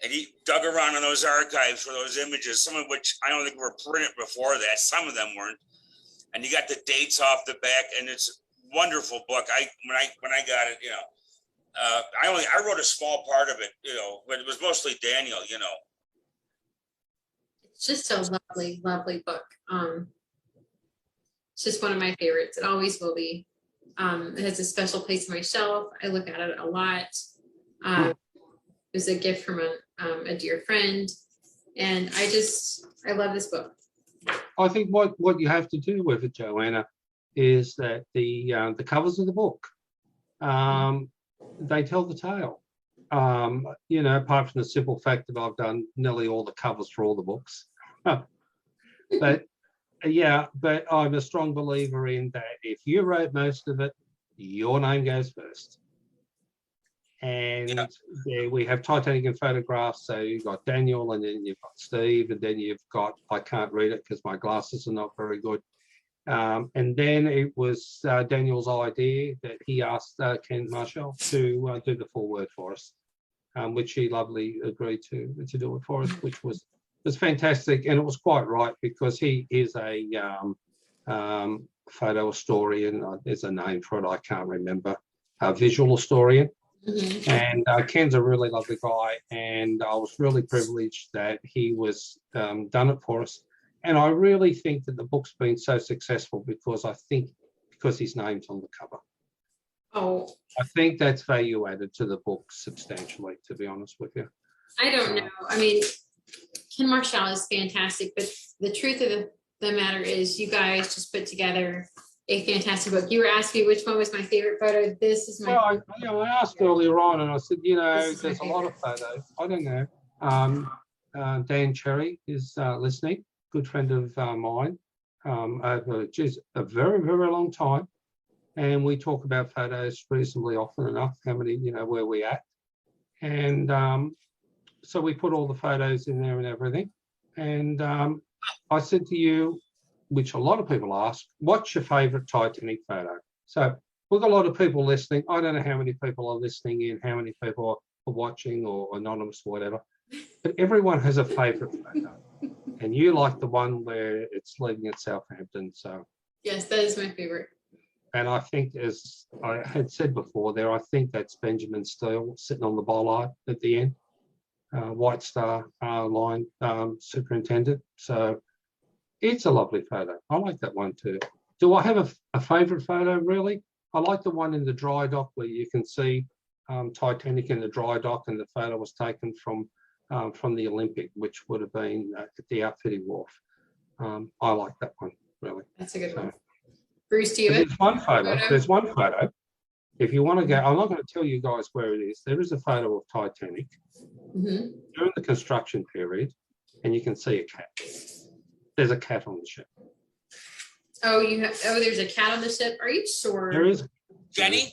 and he dug around in those archives for those images, some of which I don't think were printed before that. Some of them weren't. And you got the dates off the back, and it's a wonderful book. When I got it, I wrote a small part of it, but it was mostly Daniel, It's just a lovely, lovely book. It's just one of my favorites. It always will be. It has a special place on my shelf. I look at it a lot. It was a gift from a dear friend, and I love this book. I think what you have to do with it, Joanna, is that the covers of the book, they tell the tale. Apart from the simple fact that I've done nearly all the covers for all the books. But I'm a strong believer in that if you wrote most of it, your name goes first. And there we have Titanic in photographs. So you've got Daniel, and then you've got Steve, and then you've got, I can't read it because my glasses are not very good. And then it was Daniel's idea that he asked Ken Marshall to do the foreword for us, which he lovely agreed to do it for us, which was fantastic. And it was quite right because he is a photo historian. There's a name for it, I can't remember. A visual historian. Mm-hmm. And Ken's a really lovely guy, and I was really privileged that he was done it for us. And I really think that the book's been so successful because his name's on the cover. Oh, I think that's value added to the book substantially, to be honest with you. I don't know. I mean, Ken Marshall is fantastic, but the truth of the matter is you guys just put together a fantastic book. You were asking which one was my favorite photo. This is my. Well, I asked earlier on, and I said, there's a lot of photos. I don't know. Dan Cherry is listening, good friend of mine, over just a very, very long time, and we talk about photos reasonably often enough. How many, where we at, and so we put all the photos in there and everything. And I said to you, which a lot of people ask, what's your favorite Titanic photo? So we've got a lot of people listening. I don't know how many people are listening in, how many people are watching or anonymous or whatever, but everyone has a favourite photo. And you like the one where it's leaving at Southampton. So Yes, that is my favorite. and I think, as I had said before there, I think that's Benjamin Steele sitting on the bollard at the end, White Star Line superintendent. So it's a lovely photo. I like that one too. Do I have a favourite photo, really? I like the one in the dry dock where you can see Titanic in the dry dock, and the photo was taken from the Olympic, which would have been at the outfitting wharf. I like that one, really. That's a good So, one. Bruce, do you have there's one photo. There's one photo. If you want to go, I'm not going to tell you guys where it is. There is a photo of Titanic during the construction period, and you can see a cat. There's a cat on the ship. Oh, there's a cat on the ship. Are you sure? There is. Jenny?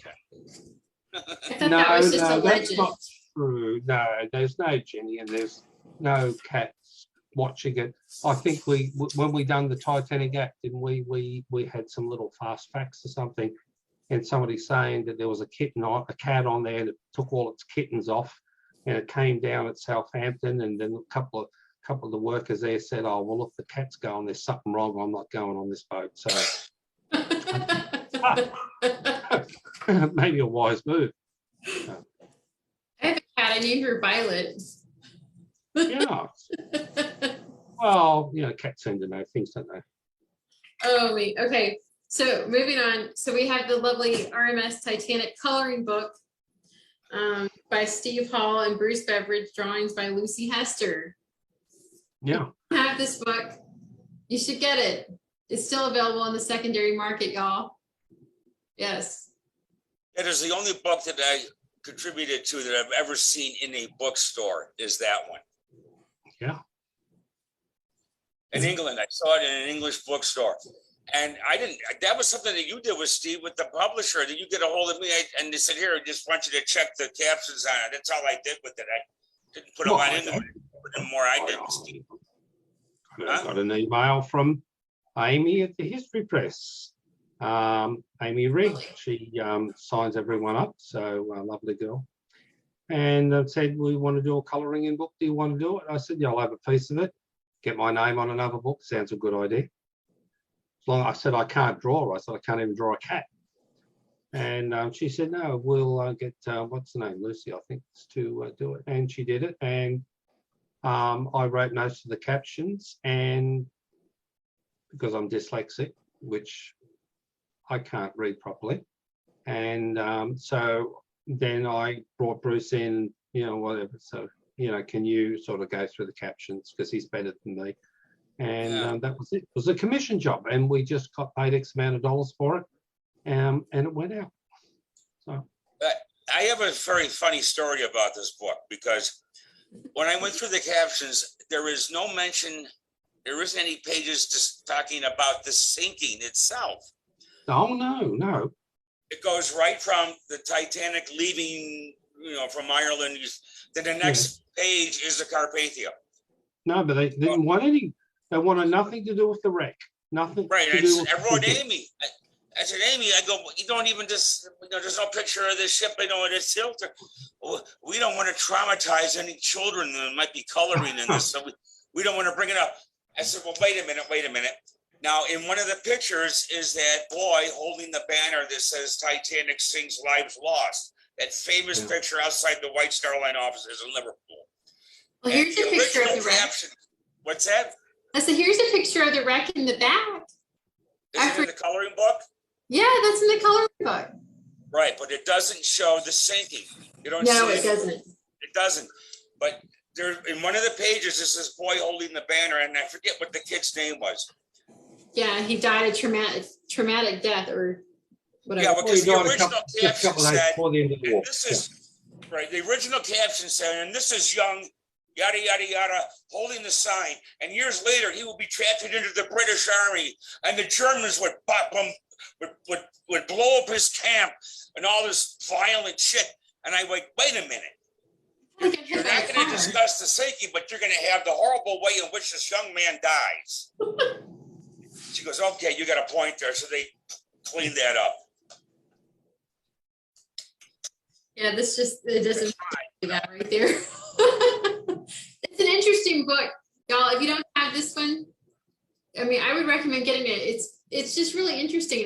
I thought that was just a that's legend. not true. No, there's no Jenny, and there's no cats watching it. I think when we done the Titanic act, didn't we had some little fast facts or something, and somebody saying that there was a cat on there that took all its kittens off, and it came down at Southampton, and then a couple of the workers there said, "Oh well, if the cat's going, there's something wrong. I'm not going on this boat." So maybe a wise move. I have a cat. I named her Violet. Yeah. Well, cats seem to know things, don't they? Oh, wait. Okay. So moving on. So we have the lovely RMS Titanic coloring book by Steve Hall and Bruce Beveridge, drawings by Lucy Hester. Yeah. If you have this book, you should get it. It's still available in the secondary market, y'all. Yes. It is the only book that I contributed to that I've ever seen in a bookstore, is that one. Yeah. In England, I saw it in an English bookstore. And that was something that you did with Steve, with the publisher. Did you get a hold of me? And they said, "Here, I just want you to check the captions on it." That's all I did with it. I didn't put a lot into it. The more I did with Steve. I got an email from Amy at the History Press. Amy Rigg, she signs everyone up, so a lovely girl. And said, "We want to do a colouring in book. Do you want to do it?" I said, "Yeah, I'll have a piece of it. Get my name on another book. Sounds a good idea." I said, "I can't draw." I said, "I can't even draw a cat." And she said, "No, we'll get, what's the name? Lucy, I think, to do it." And she did it. And I wrote most of the captions, and because I'm dyslexic, which I can't read properly. And so then I brought Bruce in, whatever. So, can you sort of go through the captions, because he's better than me. And that was it. It was a commission job, and we just got paid X amount of dollars for it, and it went out. So I have a very funny story about this book, because when I went through the captions, there is no mention, there isn't any pages just talking about the sinking itself. Oh, no. It goes right from the Titanic leaving, from Ireland. Then the next page is the Carpathia. No, but they didn't want any. They wanted nothing to do with the wreck. Nothing. Right. To do with I wrote Amy. I said, "Amy, I go, you don't even just, there's no picture of this ship, and it's tilted. We don't want to traumatize any children that might be coloring in this, so we don't want to bring it up." I said, "Well, wait a minute. Now, in one of the pictures is that boy holding the banner that says Titanic sinks, lives lost. That famous picture outside the White Star Line offices in Liverpool." Well, here's a picture of the wreck. What's that? I said, here's a picture of the wreck in the back. Is it in the coloring book? Yeah, that's in the coloring book. Right, but it doesn't show the sinking. You don't No, see it doesn't. It doesn't. But there, in one of the pages, is this boy holding the banner, and I forget what the kid's name was. Yeah, he died a traumatic death or whatever. Yeah, because the original caption said, and this is, right, the original caption said, "And this is young, yada, yada, yada, holding the sign. And years later, he will be drafted into the British Army, and the Germans would pop him, would blow up his camp, and all this violent shit." And I went, "Wait a minute. You're not going to discuss the sinking, but you're going to have the horrible way in which this young man dies." She goes, "Okay, you got a point there." So they cleaned that up. Yeah, this just, it doesn't do that right there. It's an interesting book, y'all. If you don't have this one, I mean, I would recommend getting it. It's just really interesting.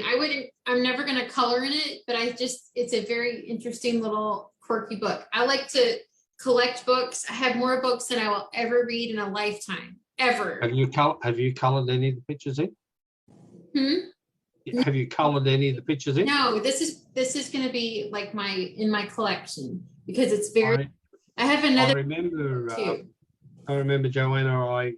I'm never going to color in it, but it's a very interesting little quirky book. I like to collect books. I have more books than I will ever read in a lifetime, ever. Have you colored any of the pictures in? Have you colored any of the pictures in? No, this is going to be like in my collection, because it's very, I have another. I remember, Joanna,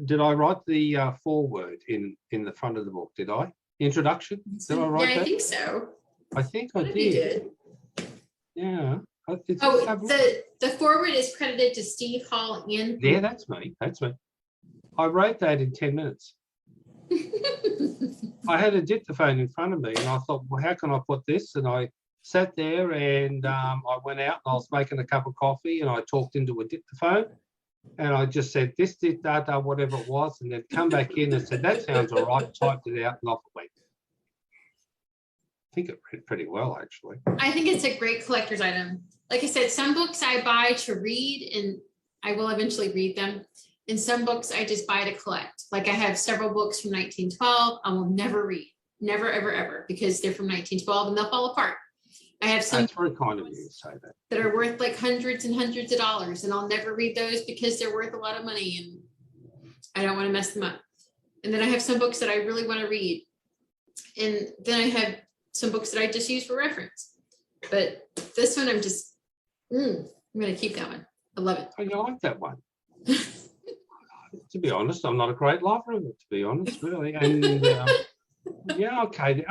did I write the foreword in the front of the book? Did I? Introduction? Did I write that? I think so. I think I did. Yeah. The foreword is credited to Steve Hall and. Yeah, that's me. I wrote that in 10 minutes. I had a dictaphone in front of me, and I thought, well, how can I put this? And I sat there, and I went out, and I was making a cup of coffee, and I talked into a dictaphone, and I just said this, that, whatever it was, and then come back in and said, that sounds all right, typed it out, and off it went. I think it read pretty well, actually. I think it's a great collector's item. Like I said, some books I buy to read, and I will eventually read them. And some books I just buy to collect. Like I have several books from 1912 I will never read. Never, ever, ever, because they're from 1912 and they'll fall apart. I have some That's very kind of you to say that are worth like hundreds and hundreds of dollars, and I'll never read those because they're worth a lot of money and I don't want to mess them up. And then I have some books that I really want to read. And then I have some books that I just use for reference. But this one, I'm just, I'm going to keep that one. I love it. Oh, you like that one? To be honest, I'm not a great lover of it, to be honest, really. And yeah, okay,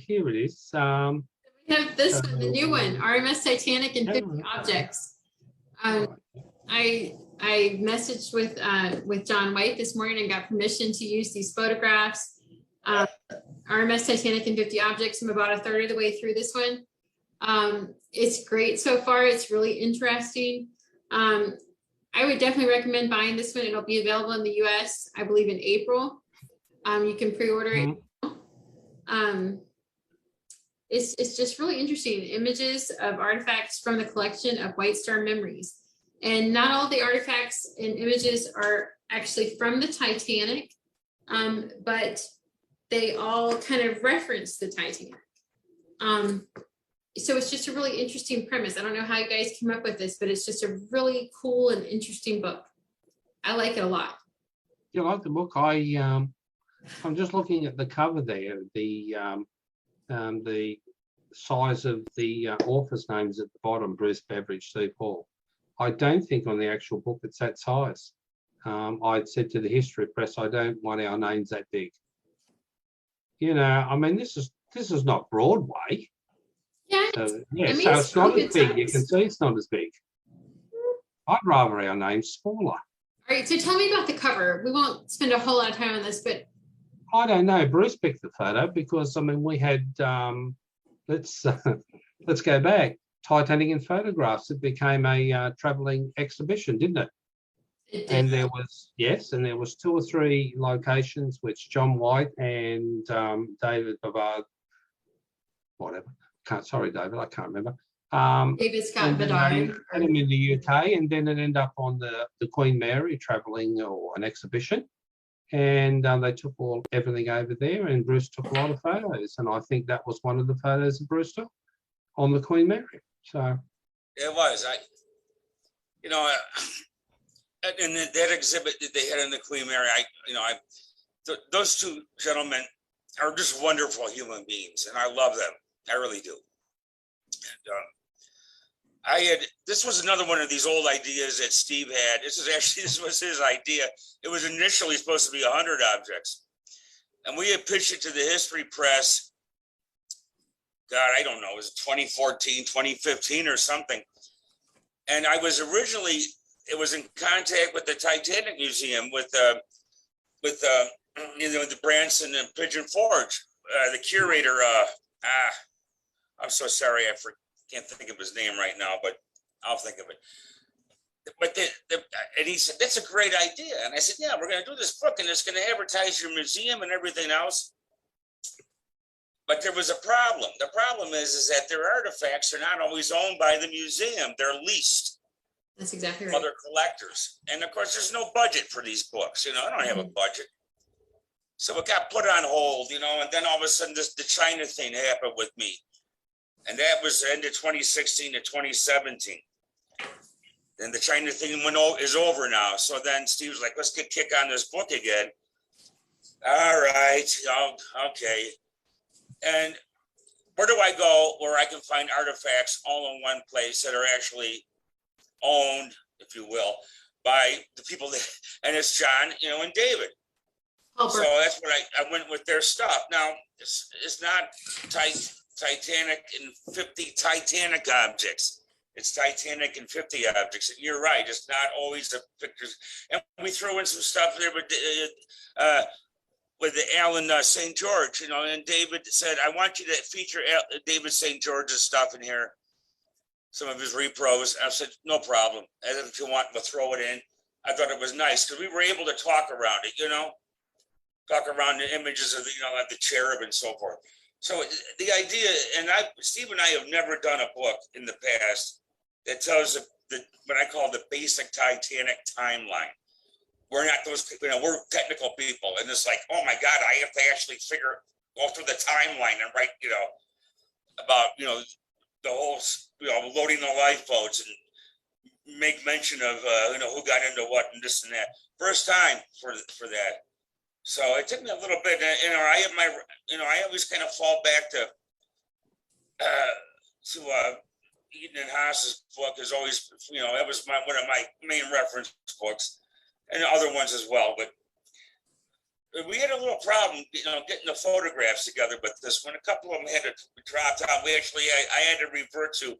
here it is. We have this one, the new one, RMS Titanic and 50 Objects. I messaged with John White this morning and got permission to use these photographs. RMS Titanic and 50 Objects. I'm about a third of the way through this one. It's great so far. It's really interesting. I would definitely recommend buying this one. It'll be available in the US, I believe, in April. You can pre-order it. It's just really interesting. Images of artifacts from the collection of White Star memories. And not all the artifacts and images are actually from the Titanic, but they all kind of reference the Titanic. So it's just a really interesting premise. I don't know how you guys came up with this, but it's just a really cool and interesting book. I like it a lot. You like the book? I'm just looking at the cover there. The size of the author's names at the bottom: Bruce, Beveridge, Steve Hall. I don't think on the actual book it's that size. I'd said to the history press, I don't want our names that big. You know, I mean, this is not Broadway. Yeah, so it's not as big. You can see it's not as big. I'd rather our names smaller. All right, so tell me about the cover. We won't spend a whole lot of time on this, but I don't know. Bruce picked the photo because, I mean, we had let's go back. Titanic in photographs. It became a traveling exhibition, didn't it? It did. And there was 2 or 3 locations which John White and David Bavard, whatever. Sorry, David, I can't remember. David Scott Bedard. Had him in the UK, and then it ended up on the Queen Mary travelling or an exhibition, and they took everything over there, and Bruce took a lot of photos, and I think that was one of the photos of Bruce took on the Queen Mary. So it was, and that exhibit that they had in the Queen Mary, those 2 gentlemen are just wonderful human beings, and I love them. I really do. And this was another one of these old ideas that Steve had. This was his idea. It was initially supposed to be 100 objects. And we had pitched it to the history press. God, I don't know, it was 2014, 2015 or something. And I was in contact with the Titanic Museum with the Branson and Pigeon Forge, the curator, I'm so sorry, can't think of his name right now, but I'll think of it. But and he said, that's a great idea. And I said, yeah, we're going to do this book and it's going to advertise your museum and everything else. But there was a problem. The problem is that their artifacts are not always owned by the museum. They're leased That's exactly from right. other collectors. And of course, there's no budget for these books. You know, I don't have a budget. So it got put on hold, you know, and then all of a sudden the China thing happened with me. And that was the end of 2016 to 2017. And the China thing is over now. So then Steve was like, let's get kick on this book again. All right, okay. And where do I go where I can find artifacts all in one place that are actually owned, if you will, by the people that, and it's John, you know, and David. So that's what I went with their stuff. Now, it's not Titanic and 50 Titanic objects. It's Titanic and 50 objects. And you're right. It's not always the pictures. And we throw in some stuff there, but with the Alan St. George, you know, and David said, I want you to feature David St. George's stuff in here, some of his repros. I said, no problem. And if you want to throw it in, I thought it was nice because we were able to talk around it, you know, talk around the images of the, you know, like the cherub and so forth. So the idea, and Steve and I have never done a book in the past that tells what I call the basic Titanic timeline. We're not those people, you know, we're technical people. And it's like, oh my God, I have to actually go through the timeline and write, you know, about, you know, the whole, you know, loading the lifeboats and make mention of, you know, who got into what and this and that. First time for that. So it took me a little bit, you know, I have my, you know, I always kind of fall back to Eden and Haas's book is always, you know, that was one of my main reference books and other ones as well. But we had a little problem, you know, getting the photographs together with this one. A couple of them had to drop out. I had to revert to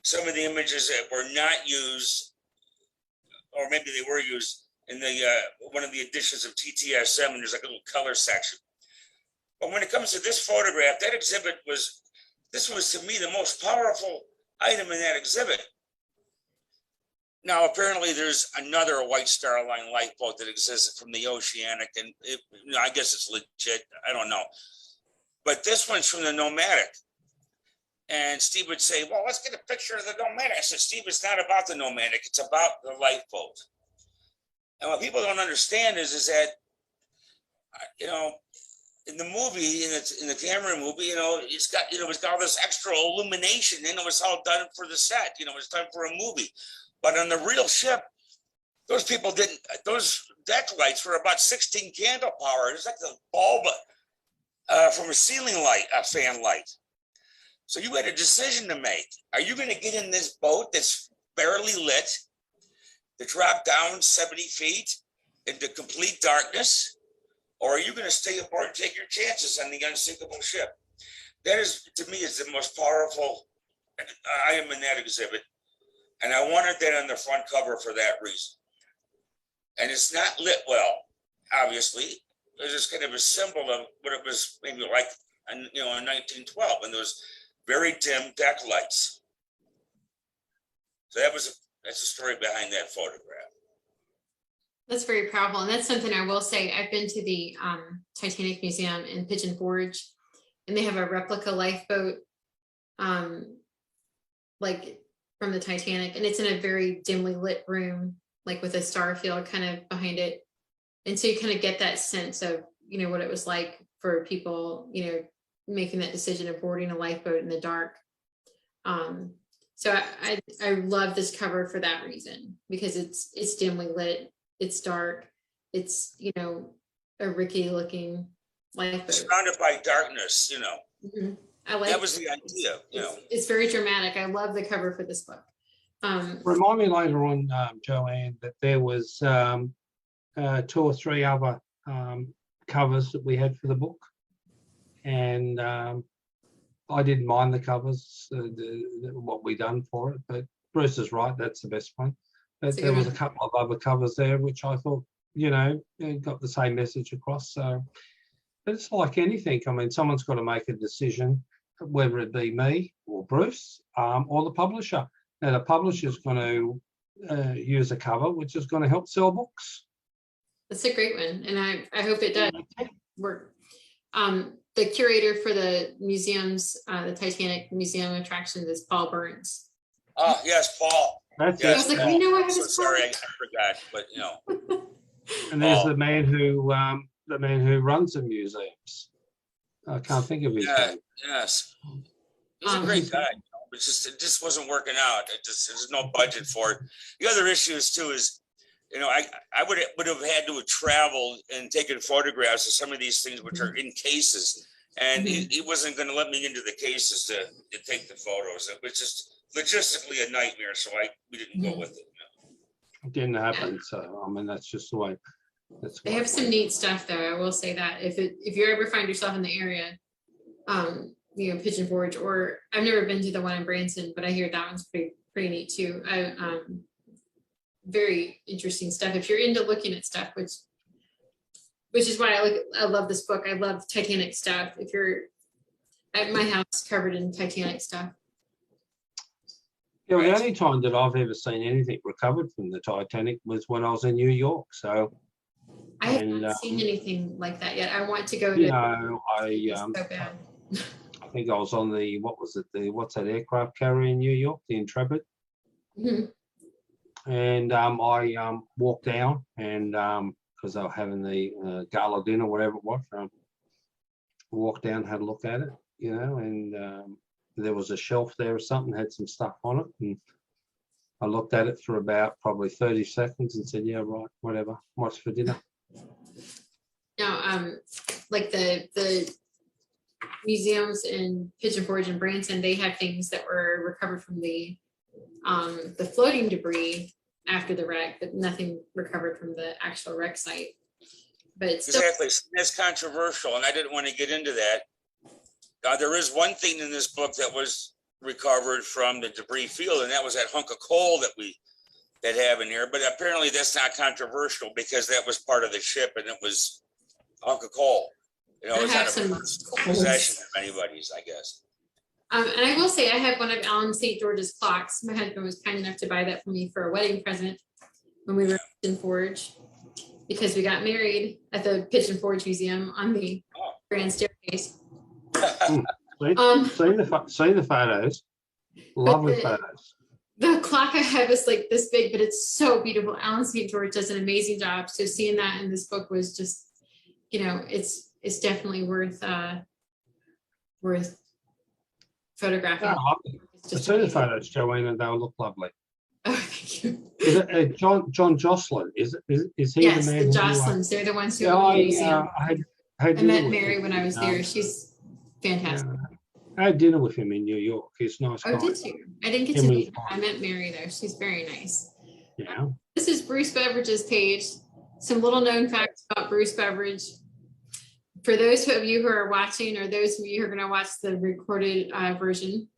some of the images that were not used, or maybe they were used in the one of the editions of TTS7. There's like a little color section. But when it comes to this photograph, that exhibit was to me the most powerful item in that exhibit. Now, apparently there's another White Star Line lifeboat that exists from the Oceanic, and you know, I guess it's legit. I don't know. But this one's from the Nomadic. And Steve would say, well, let's get a picture of the Nomadic. I said, Steve, it's not about the Nomadic. It's about the lifeboat. And what people don't understand is that, you know, in the movie, in the camera movie, you know, it's got all this extra illumination. You know, it's all done for the set. You know, it's done for a movie. But on the real ship, those deck lights were about 16 candle power. It's like the bulb from a ceiling light, a fan light. So you had a decision to make. Are you going to get in this boat that's barely lit, to drop down 70 feet into complete darkness? Or are you going to stay aboard and take your chances on the unsinkable ship? That is, to me, is the most powerful item in that exhibit. And I wanted that on the front cover for that reason. And it's not lit well, obviously. It's just kind of a symbol of what it was maybe like, you know, in 1912, when there was very dim deck lights. So that's the story behind that photograph. That's very powerful. And that's something I will say. I've been to the Titanic Museum in Pigeon Forge, and they have a replica lifeboat, like from the Titanic. And it's in a very dimly lit room, like with a star field kind of behind it. And so you kind of get that sense of, you know, what it was like for people, you know, making that decision of boarding a lifeboat in the dark. So I love this cover for that reason, because it's dimly lit, it's dark, it's, you know, a rickety looking lifeboat. Surrounded by darkness, you know. Mm-hmm. I like that was the idea, you know. It's very dramatic. I love the cover for this book. Remind me later on, Joanne, that there was 2 or 3 other covers that we had for the book, and I didn't mind the covers, what we done for it, but Bruce is right, that's the best one. But there was a couple of other covers there which I thought, you know, got the same message across. So, but it's like anything. I mean, someone's got to make a decision, whether it be me or Bruce or the publisher. Now, the publisher's going to use a cover which is going to help sell books. That's a great one, and I hope it does work. the curator for the museums, the Titanic Museum attractions is Paul Burns. Oh, yes, Paul. That's I Yes, was like, Paul. I know I I'm have so his sorry, I card. forgot, but you know. And there's Paul. the man who runs the museums. I can't think of his Yeah, name. yes. He's a great guy. But it just wasn't working out. There's no budget for it. The other issues too is, I would have had to have traveled and taken photographs of some of these things which are in cases, and he wasn't going to let me into the cases to take the photos. It was just logistically a nightmare, so we didn't go with it. It didn't happen. So I mean, that's just the way. They have some neat stuff though. I will say that if you ever find yourself in the area, Pigeon Forge, or I've never been to the one in Branson, but I hear that one's pretty neat too. Very interesting stuff. If you're into looking at stuff, which is why I love this book. I love Titanic stuff. If you're at my house covered in Titanic stuff. Yeah, the only time that I've ever seen anything recovered from the Titanic was when I was in New York. So I have not seen anything like that yet. I want to go to. So bad. I think I was on what's that aircraft carrier in New York, the Intrepid. And I walked down, and because they were having the gala dinner, whatever it was, walked down, had a look at it, and there was a shelf there or something, had some stuff on it, and I looked at it for about probably 30 seconds and said, yeah, right, whatever, what's for dinner? Now, like the museums in Pigeon Forge and Branson, they have things that were recovered from the floating debris after the wreck, but nothing recovered from the actual wreck site. But still, exactly, that's controversial, and I didn't want to get into that. There is one thing in this book that was recovered from the debris field, and that was that hunk of coal that have in here. But apparently, that's not controversial because that was part of the ship, and it was a hunk of coal. It's not a personal possession of anybody's, I guess. And I will say I have one of Alan St. George's clocks. My husband was kind enough to buy that for me for a wedding present when we were in Forge, because we got married at the Pigeon Forge Museum on the grand staircase. Seen the photos. Lovely photos. The clock I have is like this big, but it's so beautiful. Alan St. George does an amazing job. So seeing that in this book was just, it's definitely worth photographing. I saw the photos, Joanne, and they'll look lovely. Oh, thank you. Is it John Jocelyn? Is he yes, the man? The Jocelins. They're the ones who own the museum. I met Mary when I was there. She's fantastic. I had dinner with him in New York. He's a nice guy. Oh, did you? I didn't get to meet her. I met Mary there. She's very nice. Yeah. This is Bruce Beveridge's page. Some little known facts about Bruce Beveridge. For those of you who are watching, or those of you who are going to watch the recorded version,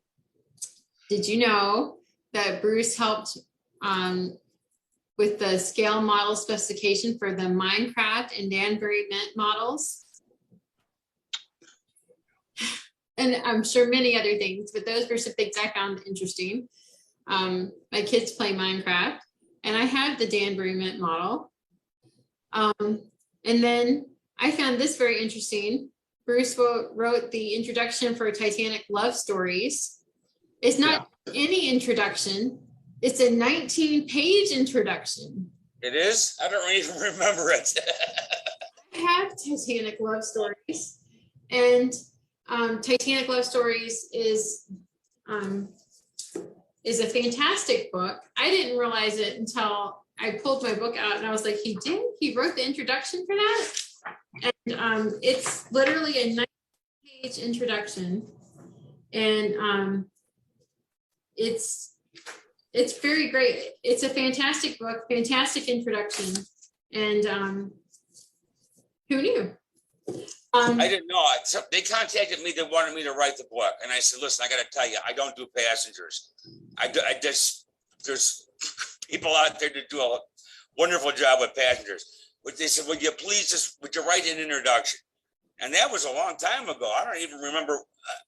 did you know that Bruce helped with the scale model specification for the Minecraft and Danbury Mint models? And I'm sure many other things, but those were some things I found interesting. My kids play Minecraft, and I have the Danbury Mint model. And then I found this very interesting. Bruce wrote the introduction for Titanic Love Stories. It's not any introduction. It's a 19-page introduction. It is? I don't even remember it. I have Titanic Love Stories, and Titanic Love Stories is a fantastic book. I didn't realize it until I pulled my book out, and I was like, he wrote the introduction for that? And it's literally a 9-page introduction, and it's very great. It's a fantastic book, fantastic introduction, and who knew? I didn't know. They contacted me. They wanted me to write the book, and I said, "Listen, I got to tell you, I don't do passengers. There's people out there that do a wonderful job with passengers." But they said, would you write an introduction? And that was a long time ago. I don't even remember.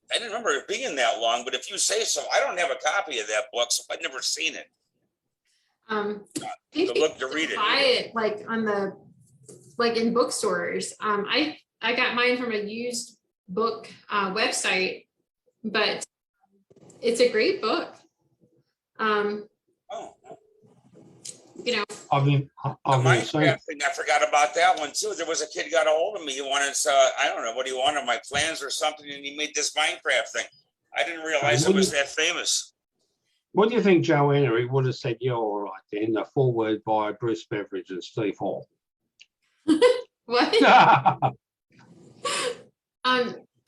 I didn't remember it being that long, but if you say so, I don't have a copy of that book, so I've never seen it. Look to read it. Buy it like in bookstores. I got mine from a used book website, but it's a great book. Oh, You know, the I've seen Minecraft thing, I forgot about that one too. There was a kid got a hold of me. He wanted, I don't know what he wanted, my plans or something, and he made this Minecraft thing. I didn't realize it was that famous. what do you think, Joanna? He would have said, "Yeah, all right." Then a foreword by Bruce Beveridge and Steve Hall. what?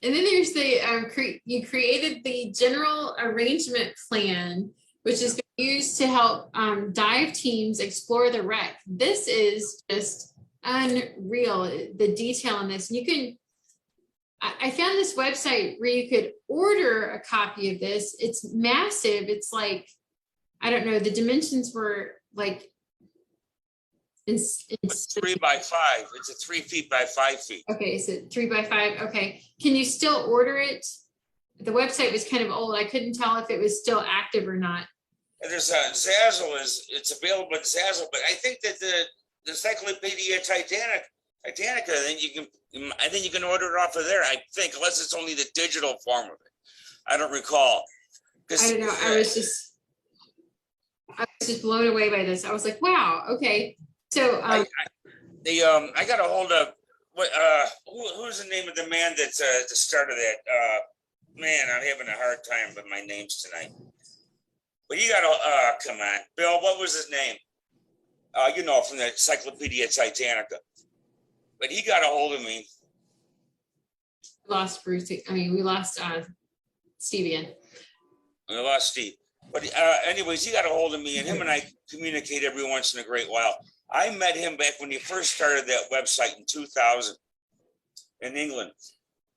And then there's the you created the general arrangement plan, which is used to help dive teams explore the wreck. This is just unreal, the detail in this. You can, I found this website where you could order a copy of this. It's massive. It's like, I don't know, the dimensions were like, It's 3 by 5. It's a 3 feet by 5 feet. Okay, so 3 by 5. Okay, can you still order it? The website was kind of old. I couldn't tell if it was still active or not. And there's Zazzle it's available at Zazzle, but I think that the Encyclopedia Titanica, then I think you can order it off of there. I think, unless it's only the digital form of it. I don't recall. I don't know. I was just blown away by this. I was like, wow. Okay. So I got a hold of who's the name of the man that's the start of that? Man, I'm having a hard time with my names tonight. But you got to come on, Bill. What was his name? You know, from the Encyclopedia Titanica. But he got a hold of me. Lost Bruce. I mean, we lost Steve again. We lost Steve. But anyways, he got a hold of me, and him and I communicate every once in a great while. I met him back when he first started that website in 2000 in England.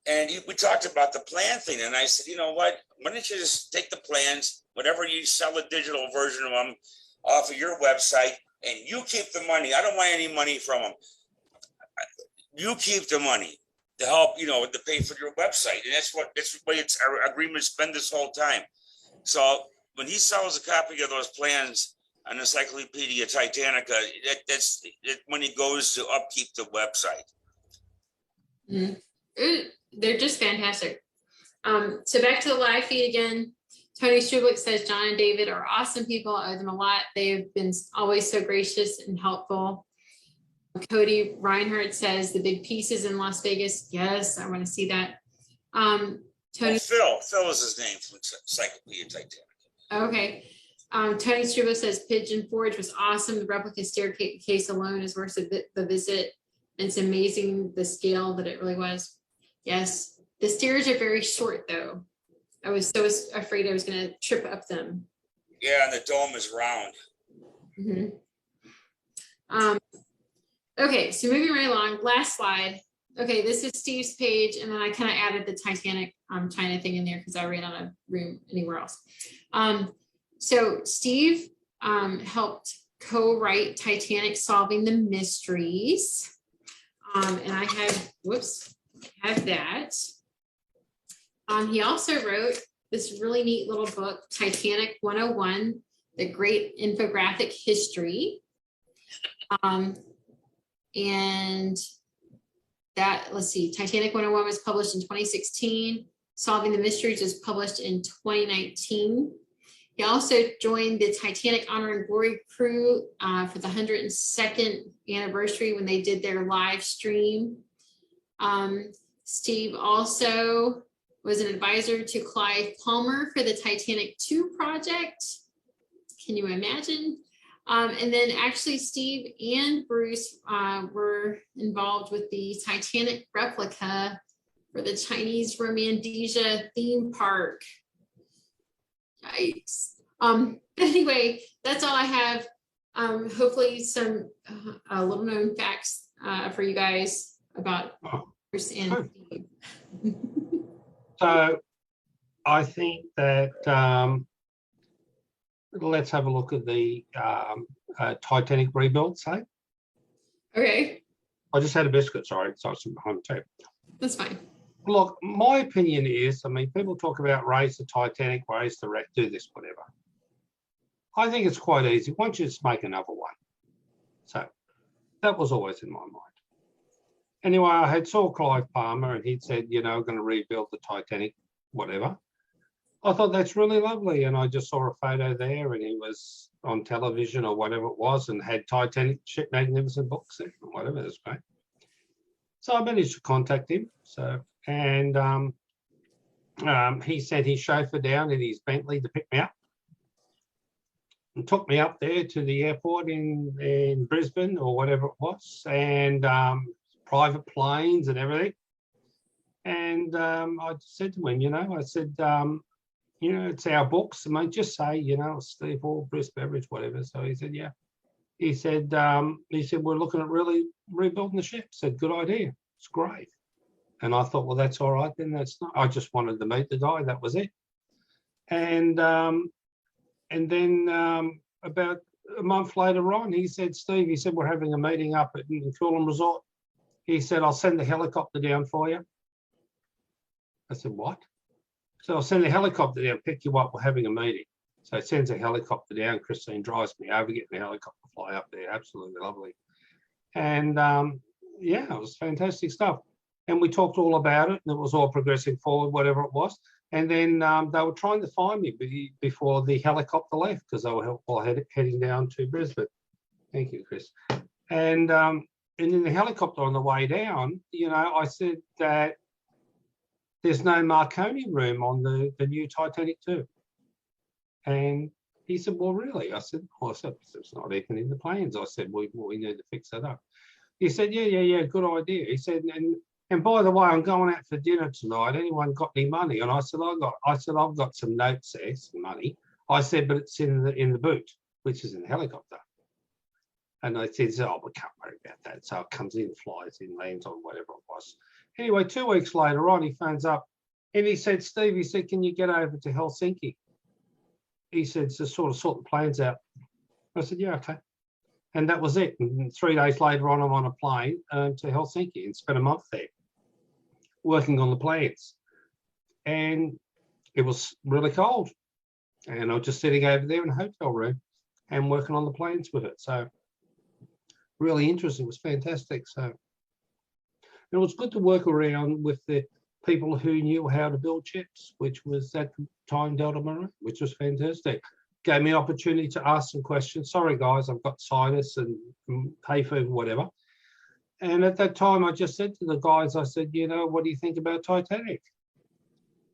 And we talked about the plan thing. And I said, you know what? Why don't you just take the plans, whatever you sell a digital version of them off of your website, and you keep the money. I don't want any money from them. You keep the money to help, you know, to pay for your website. And that's what it's our agreement's been this whole time. So when he sells a copy of those plans on Encyclopedia Titanica, that's when he goes to upkeep the website. They're just fantastic. So back to the live feed again. Tony Strublick says John and David are awesome people. I owe them a lot. They have been always so gracious and helpful. Cody Reinhardt says the big pieces in Las Vegas. Yes, I want to see that. Tony Phil is his name from Encyclopedia Titanic. Okay. Tony Strubo says Pigeon Forge was awesome. The replica staircase alone is worth the visit. It's amazing the scale that it really was. Yes, the stairs are very short though. I was so afraid I was going to trip up them. Yeah, and the dome is round. Mm-hmm. Okay, so moving right along, last slide. Okay, this is Steve's page, and then I kind of added the Titanic China thing in there because I ran out of room anywhere else. So Steve helped co-write Titanic Solving the Mysteries. And I have that. He also wrote this really neat little book, Titanic 101, The Great Infographic History. And that, let's see, Titanic 101 was published in 2016. Solving the Mysteries was published in 2019. He also joined the Titanic Honor and Glory crew for the 102nd anniversary when they did their live stream. Steve also was an advisor to Clive Palmer for the Titanic 2 project. Can you imagine? And then actually Steve and Bruce were involved with the Titanic replica for the Chinese Romandesia theme park. Yikes. Anyway, that's all I have. Hopefully some little known facts for you guys about Bruce and Steve. So I think that let's have a look at the Titanic rebuild, say. Okay. I just had a biscuit, sorry, so it's behind the table. That's fine. Look, my opinion is, I mean, people talk about raise the Titanic, raise the wreck, do this, whatever. I think it's quite easy. Why don't you just make another one? So that was always in my mind. Anyway, I had saw Clive Palmer and he'd said, you know, going to rebuild the Titanic, whatever. I thought that's really lovely. And I just saw a photo there and he was on television or whatever it was and had Titanic magnificent books there, whatever. It was great. So I managed to contact him. So, and he sent his chauffeur down in his Bentley to pick me up and took me up there to the airport in Brisbane or whatever it was, and private planes and everything. And I said to him, you know, I said, you know, it's our books. I mean, just say, you know, Steve Hall, Bruce Beveridge, whatever. So he said, yeah. He said, we're looking at really rebuilding the ship. I said, good idea. It's great. And I thought, well, that's all right. Then that's not. I just wanted to meet the guy. That was it. And then about a month later on, he said, Steve, he said, we're having a meeting up at the Coolum Resort. He said, I'll send the helicopter down for you. I said, what? So I'll send the helicopter down, pick you up. We're having a meeting. So he sends a helicopter down. Christine drives me over, getting the helicopter fly up there. Absolutely lovely. And yeah, it was fantastic stuff. And we talked all about it, and it was all progressing forward, whatever it was. And then they were trying to find me before the helicopter left because they were all heading down to Brisbane. Thank you, Chris. And in the helicopter on the way down, you know, I said that there's no Marconi room on the new Titanic 2. And he said, well, really? I said, well, it's not even in the plans. I said, we need to fix that up. He said, yeah, good idea. He said, and by the way, I'm going out for dinner tonight. Anyone got any money? And I said, I've got some notes there, some money. I said, but it's in the boot, which is in the helicopter. And they said, oh, we can't worry about that. So it comes in, flies in, lands on whatever it was. Anyway, 2 weeks later on, he phones up and he said, Steve, he said, can you get over to Helsinki? He said, to sort the plans out. I said, yeah, okay. And that was it. And 3 days later on, I'm on a plane to Helsinki and spent a month there working on the plans. And it was really cold. And I was just sitting over there in a hotel room and working on the plans with it. So really interesting. It was fantastic. So it was good to work around with the people who knew how to build ships, which was at the time Delta Marine, which was fantastic. Gave me an opportunity to ask some questions. Sorry, guys, I've got sinus and hay fever, whatever. And at that time, I just said to the guys, I said, you know, what do you think about Titanic?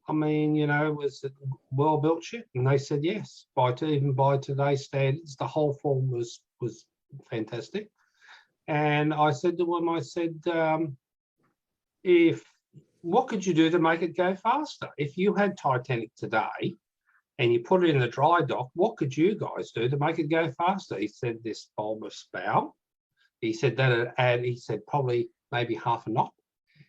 I mean, you know, was it a well-built ship? And they said yes. Even by today's standards, the whole form was fantastic. And I said to them, I said, what could you do to make it go faster? If you had Titanic today and you put it in the dry dock, what could you guys do to make it go faster? He said, this bulbous bow. He said that'd add, he said, probably maybe half a knot.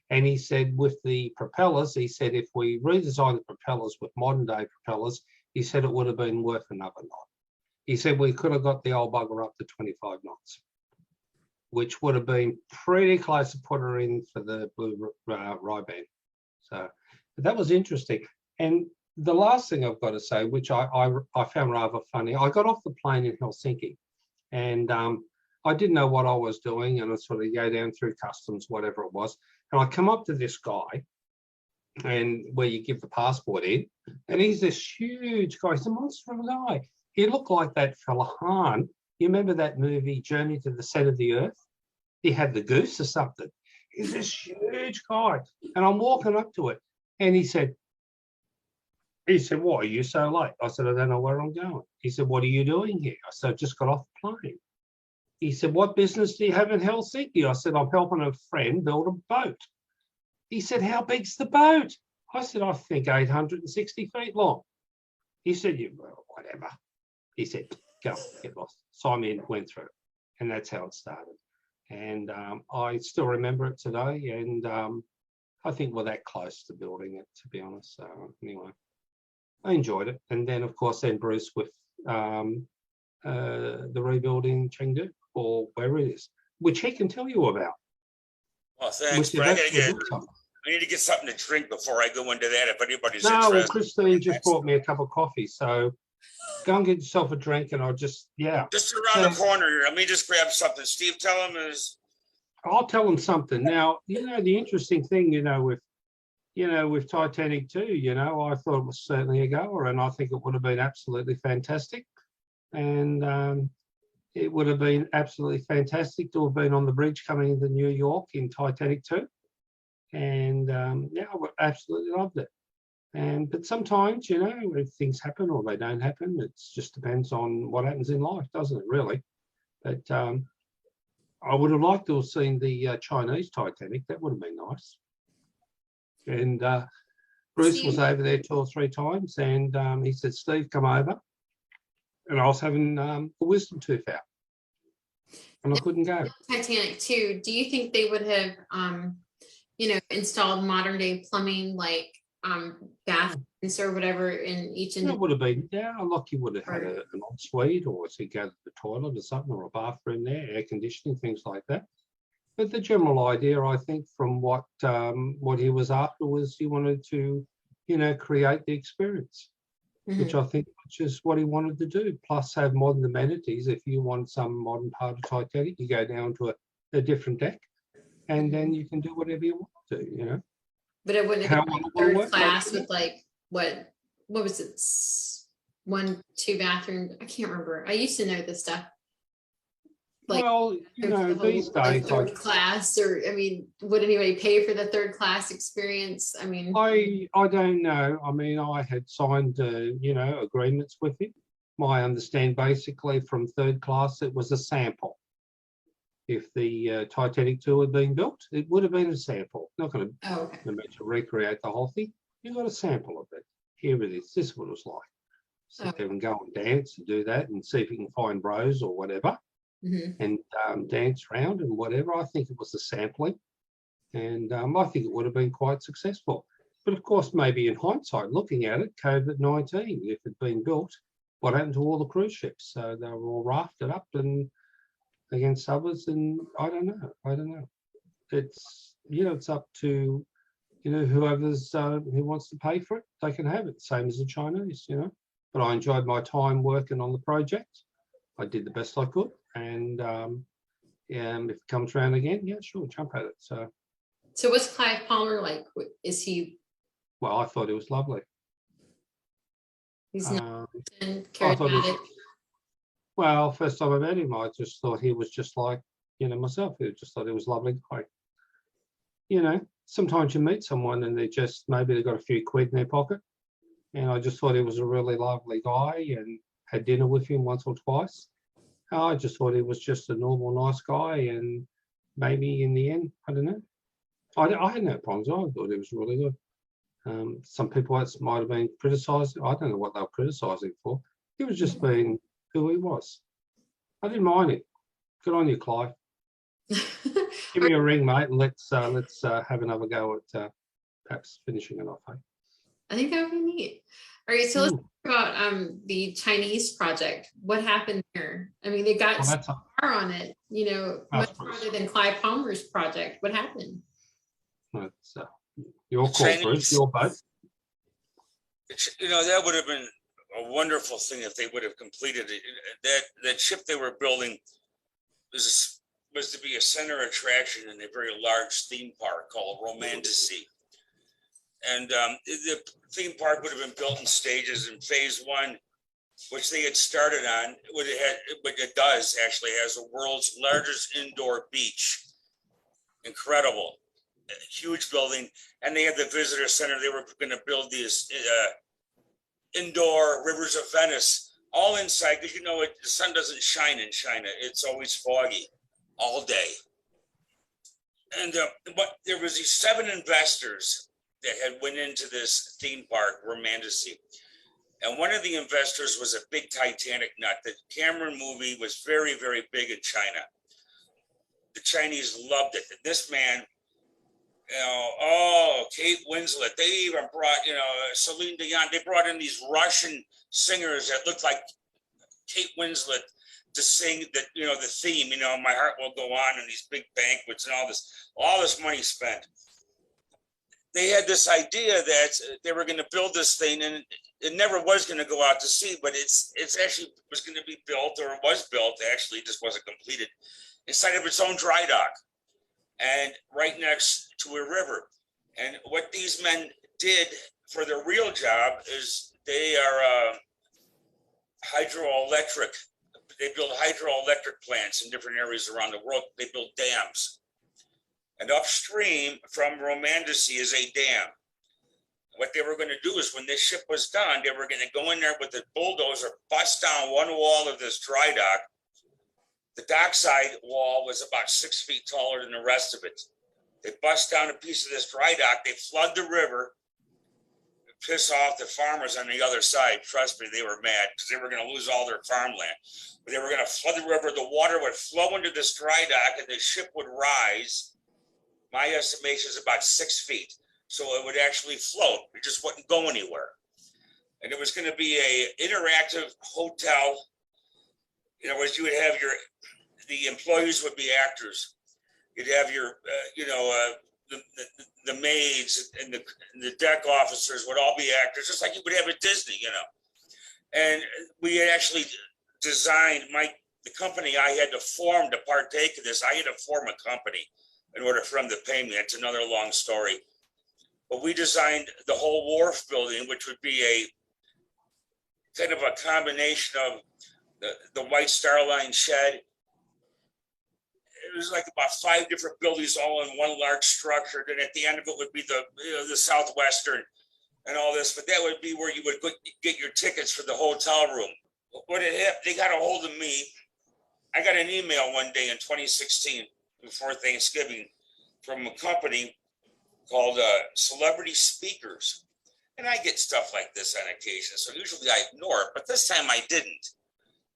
And he said with the propellers, he said, if we redesign the propellers with modern day propellers, he said it would have been worth another knot. He said we could have got the old bugger up to 25 knots, which would have been pretty close to put her in for the blue Ray-Ban. So that was interesting. And the last thing I've got to say, which I found rather funny, I got off the plane in Helsinki and I didn't know what I was doing, and I sort of go down through customs, whatever it was. And I come up to this guy and where you give the passport in, and he's this huge guy. He's a monster of a guy. He looked like that fella Han. You remember that movie, Journey to the Center of the Earth? He had the goose or something. He's this huge guy. And I'm walking up to it. And he said, why are you so late? I said, I don't know where I'm going. He said, what are you doing here? I said, I just got off the plane. He said, what business do you have in Helsinki? I said, I'm helping a friend build a boat. He said, how big's the boat? I said, I think 860 feet long. He said, well, whatever. He said, go, get lost. So I went through it. And that's how it started. And I still remember it today. And I think we're that close to building it, to be honest. So anyway, I enjoyed it. And then, of course, Bruce with the rebuilding Chengdu, or wherever it is, which he can tell you about. Well, thanks, but I need to get something to drink before I go into that, if anybody's interested. Well, Christine just brought me a cup of coffee, so go and get yourself a drink, and I'll just, yeah. Just around the corner here. Let me just grab something. Steve, tell him is... I'll tell them something. Now, the interesting thing, with Titanic 2, I thought it was certainly a goer, and I think it would have been absolutely fantastic. And it would have been absolutely fantastic to have been on the bridge coming into New York in Titanic 2. And I would absolutely loved it. But sometimes, if things happen or they don't happen, it just depends on what happens in life, doesn't it, really? But I would have liked to have seen the Chinese Titanic. That would have been nice. And Bruce was over there 2 or 3 times, and he said, "Steve, come over." And I was having a wisdom tooth out, and I couldn't go. Titanic 2, do you think they would have, installed modern day plumbing, like bathrooms or whatever in each? It would have been, like you would have had an ensuite, or to go to the toilet or something, or a bathroom there, air conditioning, things like that. But the general idea, I think, from what he was after, was he wanted to, create the experience, which I think is what he wanted to do. Plus, have modern amenities. If you want some modern part of Titanic, you go down to a different deck, and then you can do whatever you want to. But it wouldn't have been third class with what was it? 1, 2 bathrooms. I can't remember. I used to know this stuff. These days, third class, or would anybody pay for the third class experience? I don't know. I had signed, agreements with him. I understand basically from third class, it was a sample. If the Titanic 2 had been built, it would have been a sample. Not going to recreate the whole thing. You got a sample of it. Here it is. This is what it was like. Sit there and go and dance and do that, and see if you can find bros or whatever. And dance around and whatever. I think it was a sampling, and I think it would have been quite successful. But of course, maybe in hindsight, looking at it, COVID-19, if it had been built, what happened to all the cruise ships? So they were all rafted up and against others, and I don't know. It's it's up to whoever's who wants to pay for it, they can have it. Same as the Chinese, But I enjoyed my time working on the project. I did the best I could. And if it comes around again, sure, jump at it. So what's Clive Palmer like? Is he? Well, I thought it was lovely. He's not charismatic. Well, first time I met him, I just thought he was just like myself. I just thought he was a lovely guy. Sometimes you meet someone and maybe they've got a few quid in their pocket, and I just thought he was a really lovely guy, and had dinner with him once or twice. I just thought he was just a normal, nice guy, and maybe in the end, I don't know. I had no problems. I thought he was really good. Some people might have been criticised. I don't know what they were criticising for. He was just being who he was. I didn't mind it. Good on you, Clive. Give me a ring, mate, and let's have another go at perhaps finishing it off. Eh? I think that would be neat. All right, so let's talk about the Chinese project. What happened there? They got far on it, much farther than Clive Palmer's project. What happened? It's your call, Bruce, your boat. That would have been a wonderful thing if they would have completed it. That ship they were building was to be a center attraction in a very large theme park called Romantasy. And the theme park would have been built in stages. In phase 1, which they had started on, but it does actually has the world's largest indoor beach. Incredible, huge building. And they had the visitor center. They were going to build these indoor rivers of Venice, all inside, because the sun doesn't shine in China. It's always foggy all day. And but there was these 7 investors that had went into this theme park, Romantasy. And one of the investors was a big Titanic nut. The Cameron movie was very, very big in China. The Chinese loved it. This man, Kate Winslet, they even brought, Celine Dion, they brought in these Russian singers that looked like Kate Winslet to sing the theme, My Heart Will Go On, and these big banquets and all this money spent. They had this idea that they were going to build this thing, and it never was going to go out to sea, but it's actually was going to be built, or it was built, actually, just wasn't completed, inside of its own dry dock. and right next to a river. And what these men did for their real job is they are hydroelectric. They build hydroelectric plants in different areas around the world. They build dams. And upstream from Romandacy is a dam. What they were going to do is when this ship was done, they were going to go in there with a bulldozer, bust down one wall of this dry dock. The dockside wall was about 6 feet taller than the rest of it. They bust down a piece of this dry dock. They flood the river, piss off the farmers on the other side. Trust me, they were mad because they were going to lose all their farmland. But they were going to flood the river. The water would flow into this dry dock and the ship would rise. My estimation is about 6 feet. So it would actually float. It just wouldn't go anywhere. And it was going to be a interactive hotel. You know, as you would have the employees would be actors. You'd have your, the maids and the deck officers would all be actors, just like you would have at Disney, you know. And we had actually designed the company I had to form to partake of this. I had to form a company in order for them to pay me. That's another long story. But we designed the whole wharf building, which would be a kind of a combination of the White Star Line shed. It was like about 5 different buildings all in one large structure. Then at the end of it would be the Southwestern and all this. But that would be where you would get your tickets for the hotel room. What it happened, they got a hold of me. I got an email one day in 2016 before Thanksgiving from a company called Celebrity Speakers. And I get stuff like this on occasion. So usually I ignore it, but this time I didn't.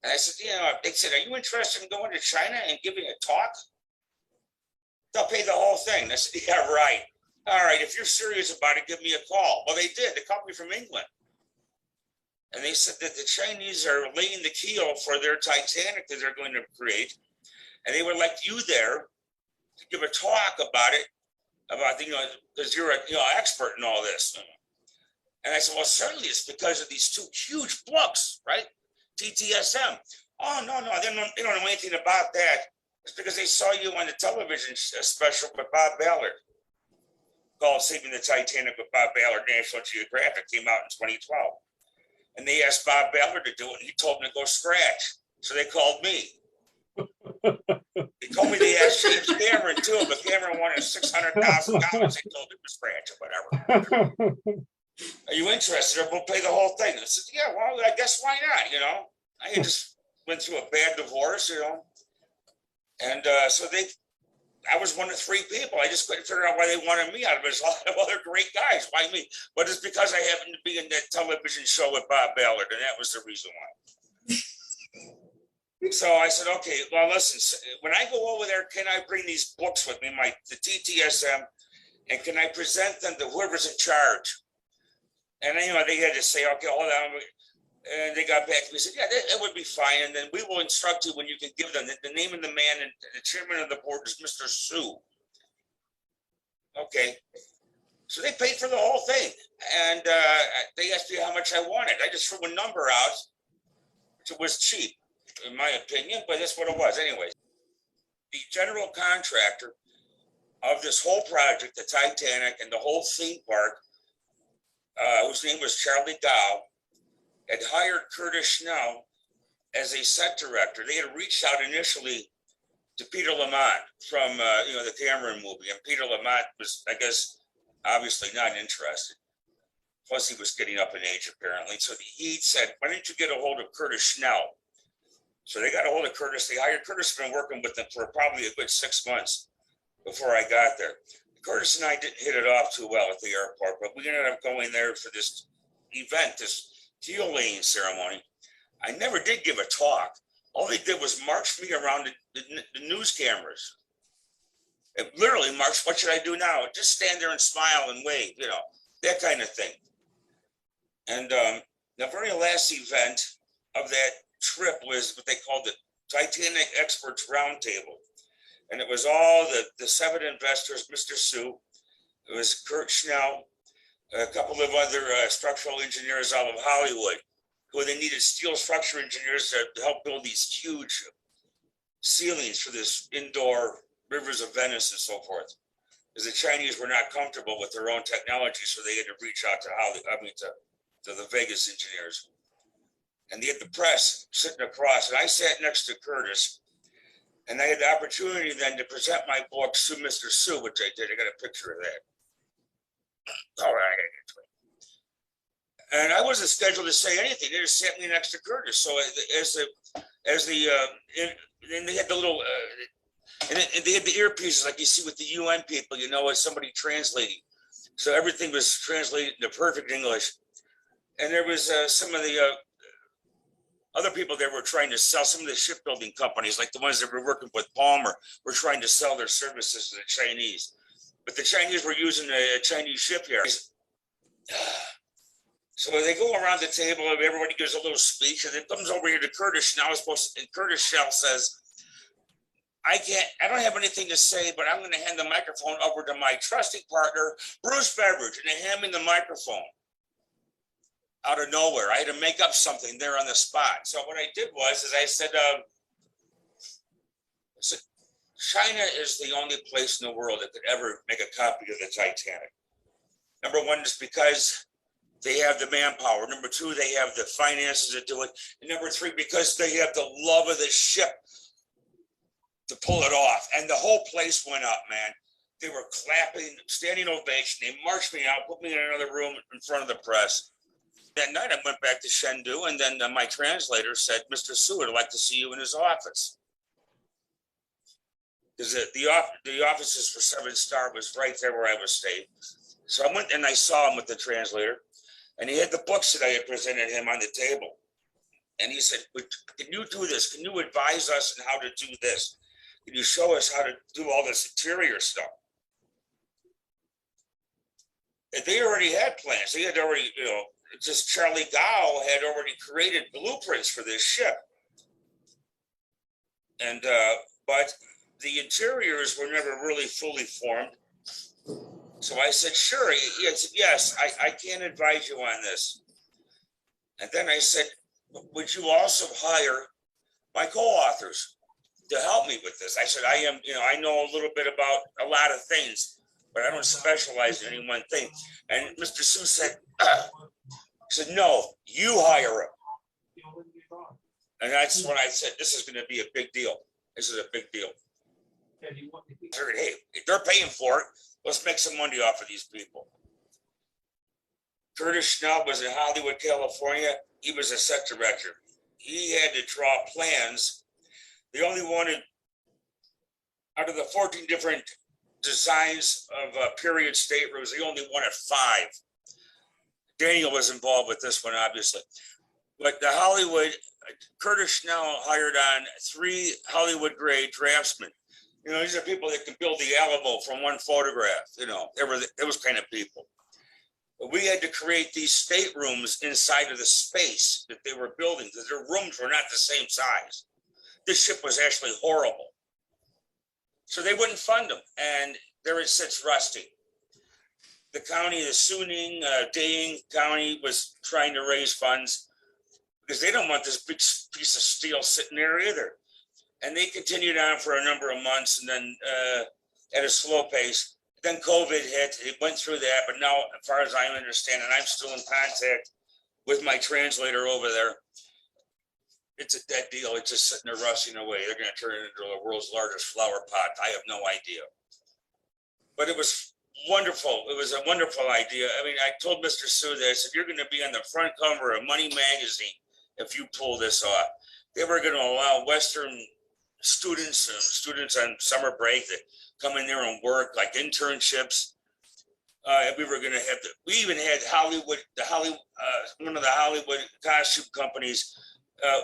And I said, they said, are you interested in going to China and giving a talk? They'll pay the whole thing. I said, yeah, right. All right, if you're serious about it, give me a call. Well, they did. They called me from England. And they said that the Chinese are laying the keel for their Titanic that they're going to create. And they would like you there to give a talk about it, because you're an expert in all this. And I said, well, certainly it's because of these 2 huge books, right? TTSM. Oh, no, they don't know anything about that. It's because they saw you on the television special with Bob Ballard called Saving the Titanic with Bob Ballard. National Geographic came out in 2012. And they asked Bob Ballard to do it, and he told them to go scratch. So they called me. They told me they asked James Cameron too, but Cameron wanted $600,000. They told him to scratch or whatever. Are you interested? We'll pay the whole thing. I said, yeah, well, I guess why not? I had just went through a bad divorce, and so I was one of 3 people. I just couldn't figure out why they wanted me out of it. There's a lot of other great guys. Why me? But it's because I happened to be in that television show with Bob Ballard, and that was the reason why. So I said, okay, well, listen, when I go over there, can I bring these books with me, the TTSM, and can I present them to whoever's in charge? And they had to say, okay, hold on. And they got back to me and said, yeah, that would be fine. And then we will instruct you when you can give them the name of the man, and the chairman of the board is Mr. Su. Okay. So they paid for the whole thing. And they asked me how much I wanted. I just threw a number out, which was cheap, in my opinion, but that's what it was. Anyways, the general contractor of this whole project, the Titanic and the whole theme park, whose name was Charlie Dow, had hired Curtis Schnell as a set director. They had reached out initially to Peter Lamont from the Cameron movie, and Peter Lamont was, I guess, obviously not interested. Plus, he was getting up in age apparently. So he said, "Why don't you get a hold of Curtis Schnell?" So they got a hold of Curtis. They hired Curtis. Been working with them for probably a good 6 months before I got there. Curtis and I didn't hit it off too well at the airport, but we ended up going there for this event, this keel laying ceremony. I never did give a talk. All they did was march me around the news cameras. It literally marched, what should I do now? Just stand there and smile and wave, that kind of thing. And the very last event of that trip was what they called the Titanic Experts Roundtable. And it was all the 7 investors, Mr. Su, it was Kurt Schnell, a couple of other structural engineers out of Hollywood, who they needed steel structure engineers to help build these huge ceilings for this indoor rivers of Venice and so forth. Because the Chinese were not comfortable with their own technology, so they had to reach out to the Vegas engineers. And they had the press sitting across, and I sat next to Curtis, and I had the opportunity then to present my book to Mr. Sue, which I did. I got a picture of that. All right, I gotta get to it. And I wasn't scheduled to say anything. They just sat me next to Curtis. So and they had the little, and they had the earpieces like you see with the UN people, you know, as somebody translating. So everything was translated into perfect English. And there was some of the other people that were trying to sell, some of the shipbuilding companies, like the ones that were working with Palmer, were trying to sell their services to the Chinese. But the Chinese were using a Chinese shipyard. So they go around the table, and everybody gives a little speech, and it comes over here to Curtis. Now and Curtis Shell says, I don't have anything to say, but I'm going to hand the microphone over to my trusting partner, Bruce Beveridge, and they hand me the microphone. Out of nowhere, I had to make up something there on the spot. So what I did was, I said, China is the only place in the world that could ever make a copy of the Titanic. Number one is because they have the manpower. Number two, they have the finances to do it. And number three, because they have the love of the ship to pull it off. And the whole place went up, man. They were clapping, standing ovation. They marched me out, put me in another room in front of the press. That night, I went back to Chengdu, and then my translator said, Mr. Sue, I'd like to see you in his office. Because the offices for 7-Star was right there where I was staying. So I went and I saw him with the translator, and he had the books that I had presented him on the table. And he said, can you do this? Can you advise us on how to do this? Can you show us how to do all this interior stuff? And they already had plans. They had already, just Charlie Gao had already created blueprints for this ship. And, but the interiors were never really fully formed. So I said, sure. He said, yes, I can advise you on this. And then I said, would you also hire my co-authors to help me with this? I said, I know a little bit about a lot of things, but I don't specialize in any one thing. And Mr. Sue said, he said, no, you hire him. And that's when I said, this is going to be a big deal. This is a big deal. I figured, hey, if they're paying for it, let's make some money off of these people. Curtis Schnell was in Hollywood, California. He was a set director. He had to draw plans. They only wanted, out of the 14 different designs of period staterooms, they only wanted 5. Daniel was involved with this one, obviously. But the Hollywood, Curtis Schnell hired on 3 Hollywood grade draftsmen. These are people that can build the Alamo from one photograph. They were those kind of people. But we had to create these staterooms inside of the space that they were building because their rooms were not the same size. This ship was actually horrible. So they wouldn't fund them. And there it sits rusting. The county, the Suning, Daying County was trying to raise funds because they don't want this big piece of steel sitting there either. And they continued on for a number of months and then at a slow pace. Then COVID hit, it went through that, but now, as far as I understand, and I'm still in contact with my translator over there, it's a dead deal. It's just sitting there rusting away. They're going to turn it into the world's largest flower pot. I have no idea. But it was wonderful. It was a wonderful idea. I mean, I told Mr. Sue that, I said, you're going to be on the front cover of Money magazine if you pull this off. They were going to allow Western students on summer break that come in there and work like internships. We were going to have, we even had Hollywood, one of the Hollywood costume companies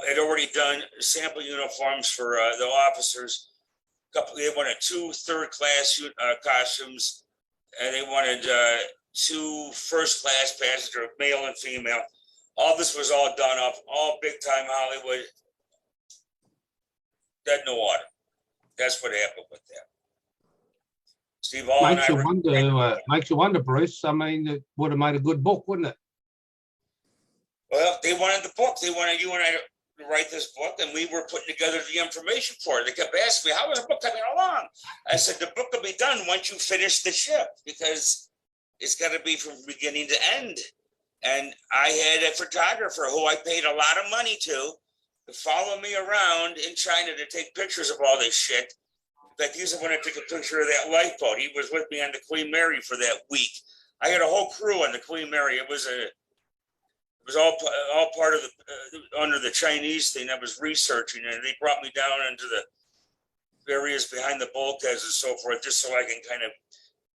had already done sample uniforms for the officers. They wanted 2 third-class costumes, and they wanted 2 first-class passenger, male and female. All this was all done up, all big-time Hollywood. Dead in the water. That's what happened with that. Steve Hall makes you wonder, Bruce. I mean, it would have made a good book, wouldn't it? Well, they wanted the book. They wanted you and I write this book, and we were putting together the information for it. They kept asking me, how is the book coming along? I said, the book will be done once you finish the ship, because it's got to be from beginning to end. And I had a photographer who I paid a lot of money to follow me around in China to take pictures of all this shit. In fact, he's the one that took a picture of that lifeboat. He was with me on the Queen Mary for that week. I had a whole crew on the Queen Mary. It was all part of the under the Chinese thing I was researching, and they brought me down into the areas behind the bulkheads and so forth, just so I can kind of.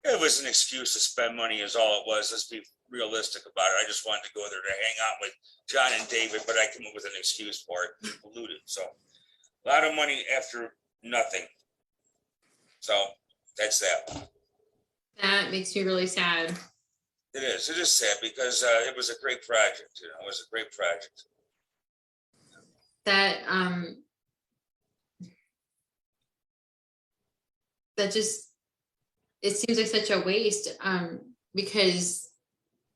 It was an excuse to spend money, is all it was. Let's be realistic about it. I just wanted to go there to hang out with John and David, but I came up with an excuse for it, polluted. So a lot of money after nothing. So that's that. That makes me really sad. It is sad because it was a great project. You know, it was a great project. That just, it seems like such a waste, because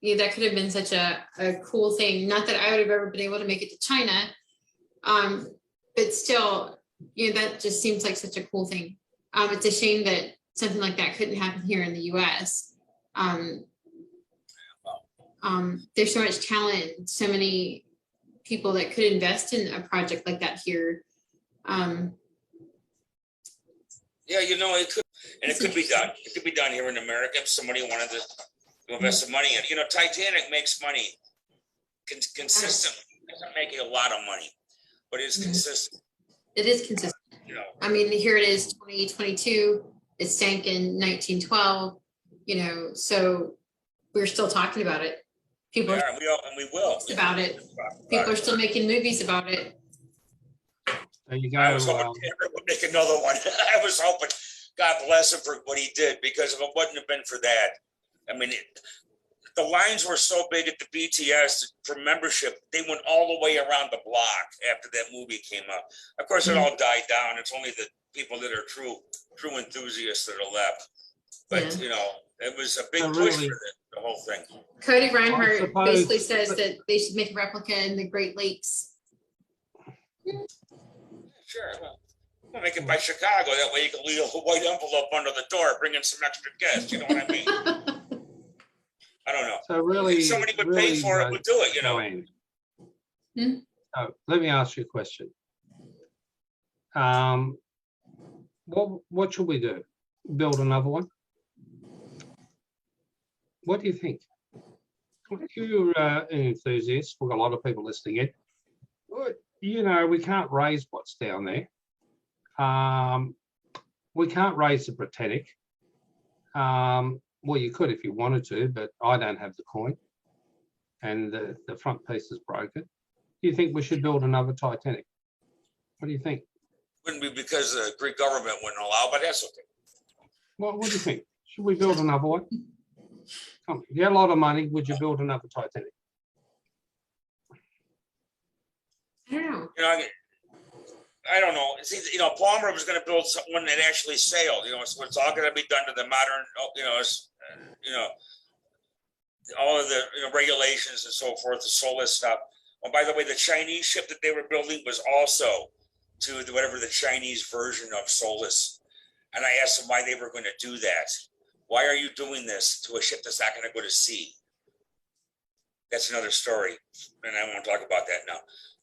that could have been such a cool thing. Not that I would have ever been able to make it to China, but still, that just seems like such a cool thing. It's a shame that something like that couldn't happen here in the US. There's so much talent, so many people that could invest in a project like that here. Yeah, it could, and it could be done. It could be done here in America if somebody wanted to invest some money in. Titanic makes money consistently. It doesn't make a lot of money, but it's consistent. It is consistent. I mean, here it is, 2022. It sank in 1912. So we're still talking about it. People are we will about it. People are still making movies about it. There you go. I was hoping Cameron would make another one. I was hoping, God bless him for what he did, because if it wouldn't have been for that, I mean, the lines were so big at the BTS for membership, they went all the way around the block after that movie came out. Of course, it all died down. It's only the people that are true enthusiasts that are left. But, it was a big push for the whole thing. Cody Reinhardt basically says that they should make a replica in the Great Lakes. Sure. Well, we'll make it by Chicago. That way you can leave a white envelope under the door, bring in some extra guests. You know what I mean? I don't know. So really, if somebody would pay for it, would do it, So let me ask you a question. What should we do? Build another one? What do you think? You're an enthusiast. We've got a lot of people listening in. We can't raise what's down there. We can't raise the Titanic. Well, you could if you wanted to, but I don't have the coin, and the front piece is broken. Do you think we should build another Titanic? What do you think? Wouldn't be because the Greek government wouldn't allow, but that's okay. What do you think? Should we build another one? If you had a lot of money, would you build another Titanic? I don't know. See, Palmer was going to build one that actually sailed. So it's all going to be done to the modern, all of the regulations and so forth, the soulless stuff. Oh, by the way, the Chinese ship that they were building was also to whatever the Chinese version of soulless. And I asked them why they were going to do that. Why are you doing this to a ship that's not going to go to sea? That's another story, and I won't talk about that now.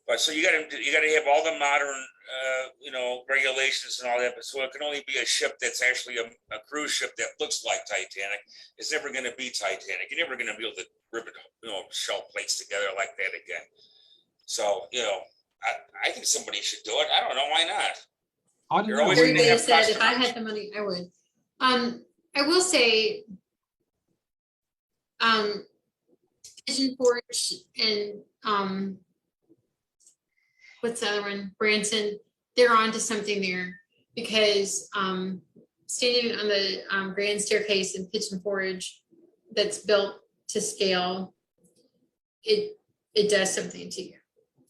But so you got to have all the modern, regulations and all that. But so it can only be a ship that's actually a cruise ship that looks like Titanic. It's never going to be Titanic. You're never going to be able to rivet, shell plates together like that again. So I think somebody should do it. I don't know why not. Everybody said if I had the money, I would. I will say, Pigeon Forge and what's the other one? Branson, they're onto something there, because standing on the grand staircase in Pigeon Forge that's built to scale, it does something to you,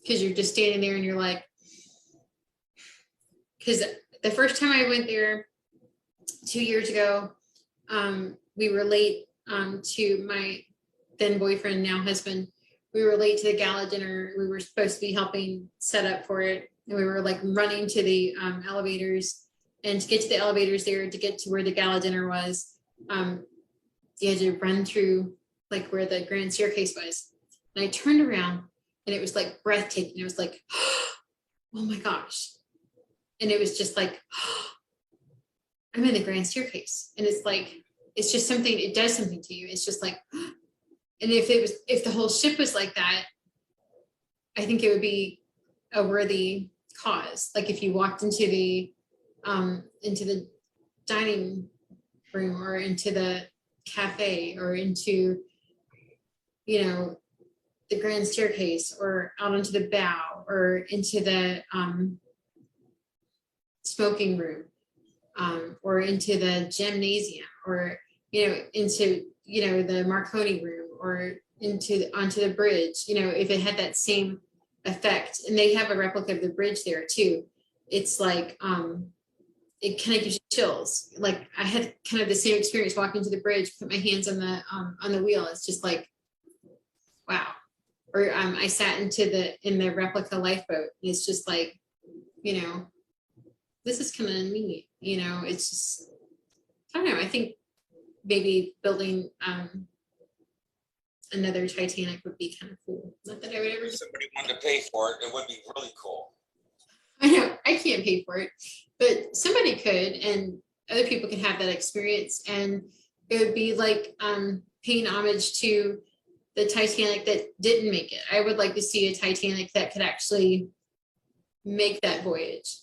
because you're just standing there and you're like, because the first time I went there 2 years ago, we were late to my then boyfriend, now husband, we were late to the gala dinner. We were supposed to be helping set up for it. And we were like running to the elevators, and to get to the elevators there, to get to where the gala dinner was, you had to run through like where the grand staircase was. And I turned around and it was like breathtaking. It was like, oh my gosh. And it was just like, I'm in the grand staircase. And it's like, it's just something, it does something to you. It's just like, and if the whole ship was like that, I think it would be a worthy cause. Like if you walked into the dining room or into the cafe or into, you know, the grand staircase or out onto the bow or into the smoking room or into the gymnasium or, you know, into, you know, the Marconi room or onto the bridge, you know, if it had that same effect. And they have a replica of the bridge there too. It's like it kind of gives you chills. Like I had kind of the same experience walking to the bridge, put my hands on the wheel. It's just like, wow. Or I sat in the replica lifeboat. And it's just like, you know, this is kind of neat. You know, it's just, I don't know. I think maybe building another Titanic would be kind of cool. Not that I would ever. If somebody wanted to pay for it, it would be really cool. I know I can't pay for it, but somebody could, and other people can have that experience, and it would be like paying homage to the Titanic that didn't make it. I would like to see a Titanic that could actually make that voyage.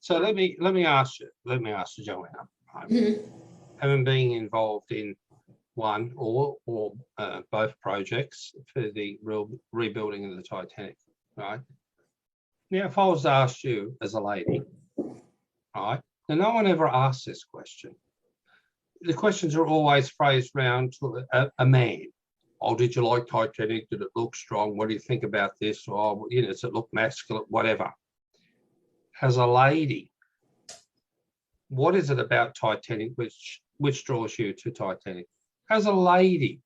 So let me ask you, Joanna, right? Mhm. Having been involved in one or both projects for the rebuilding of the Titanic, right? Now, if I was to ask you as a lady, right, and no one ever asks this question. The questions are always phrased around to a man. Oh, did you like Titanic? Did it look strong? What do you think about this? Or, you know, does it look masculine? Whatever. As a lady, what is it about Titanic which draws you to Titanic? As a lady,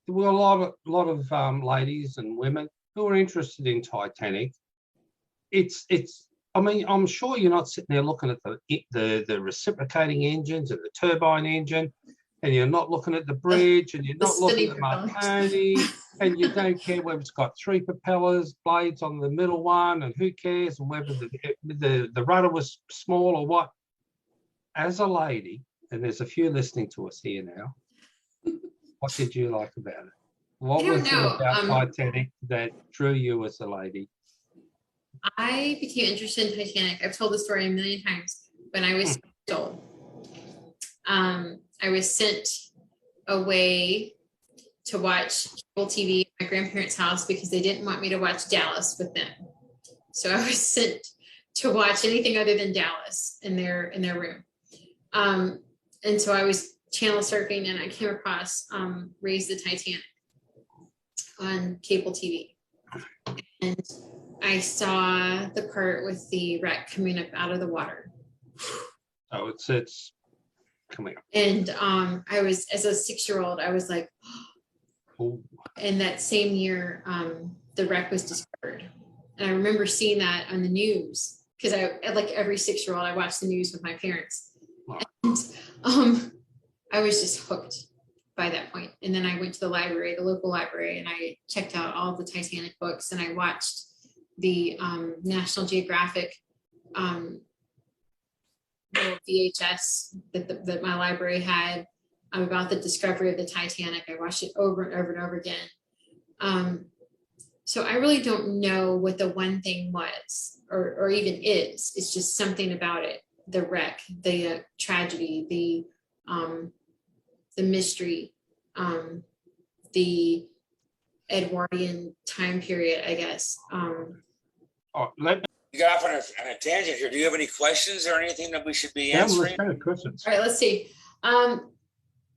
there were a lot of ladies and women who are interested in Titanic. I mean, I'm sure you're not sitting there looking at the reciprocating engines and the turbine engine, and you're not looking at the bridge, and you're not looking at Marconi, and you don't care whether it's got 3 propellers, blades on the middle one, and who cares, and whether the rudder was small or what. As a lady, and there's a few listening to us here now, what did you like about it? What was it about Titanic that drew you as a lady? I became interested in Titanic. I've told the story a million times. When I was 6 years old, I was sent away to watch cable TV at my grandparents' house because they didn't want me to watch Dallas with them. So I was sent to watch anything other than Dallas in their room. And so I was channel surfing and I came across Raise the Titanic on cable TV. And I saw the part with the wreck coming up out of the water. Oh, it's coming up. And I was, as a 6-year-old, I was like, oh. And that same year, the wreck was discovered. And I remember seeing that on the news because I, like every 6-year-old, I watched the news with my parents. Wow. And I was just hooked by that point. And then I went to the library, the local library, and I checked out all the Titanic books, and I watched the National Geographic VHS that my library had about the discovery of the Titanic. I watched it over and over and over again. So I really don't know what the one thing was or even is. It's just something about it. The wreck, the tragedy, the mystery, the Edwardian time period, I guess. You got off on a tangent here. Do you have any questions or anything that we should be answering? Yeah, questions. All right, let's see.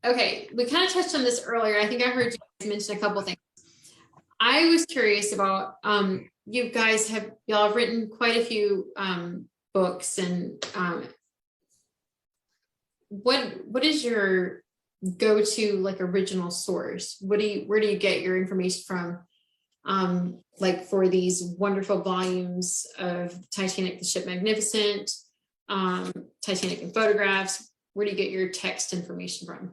Okay, we kind of touched on this earlier. I think I heard you guys mention a couple things. I was curious about, you guys y'all have written quite a few books, and what is your go to like original source? Where do you get your information from? Like for these wonderful volumes of Titanic, the Ship Magnificent, Titanic in photographs, where do you get your text information from?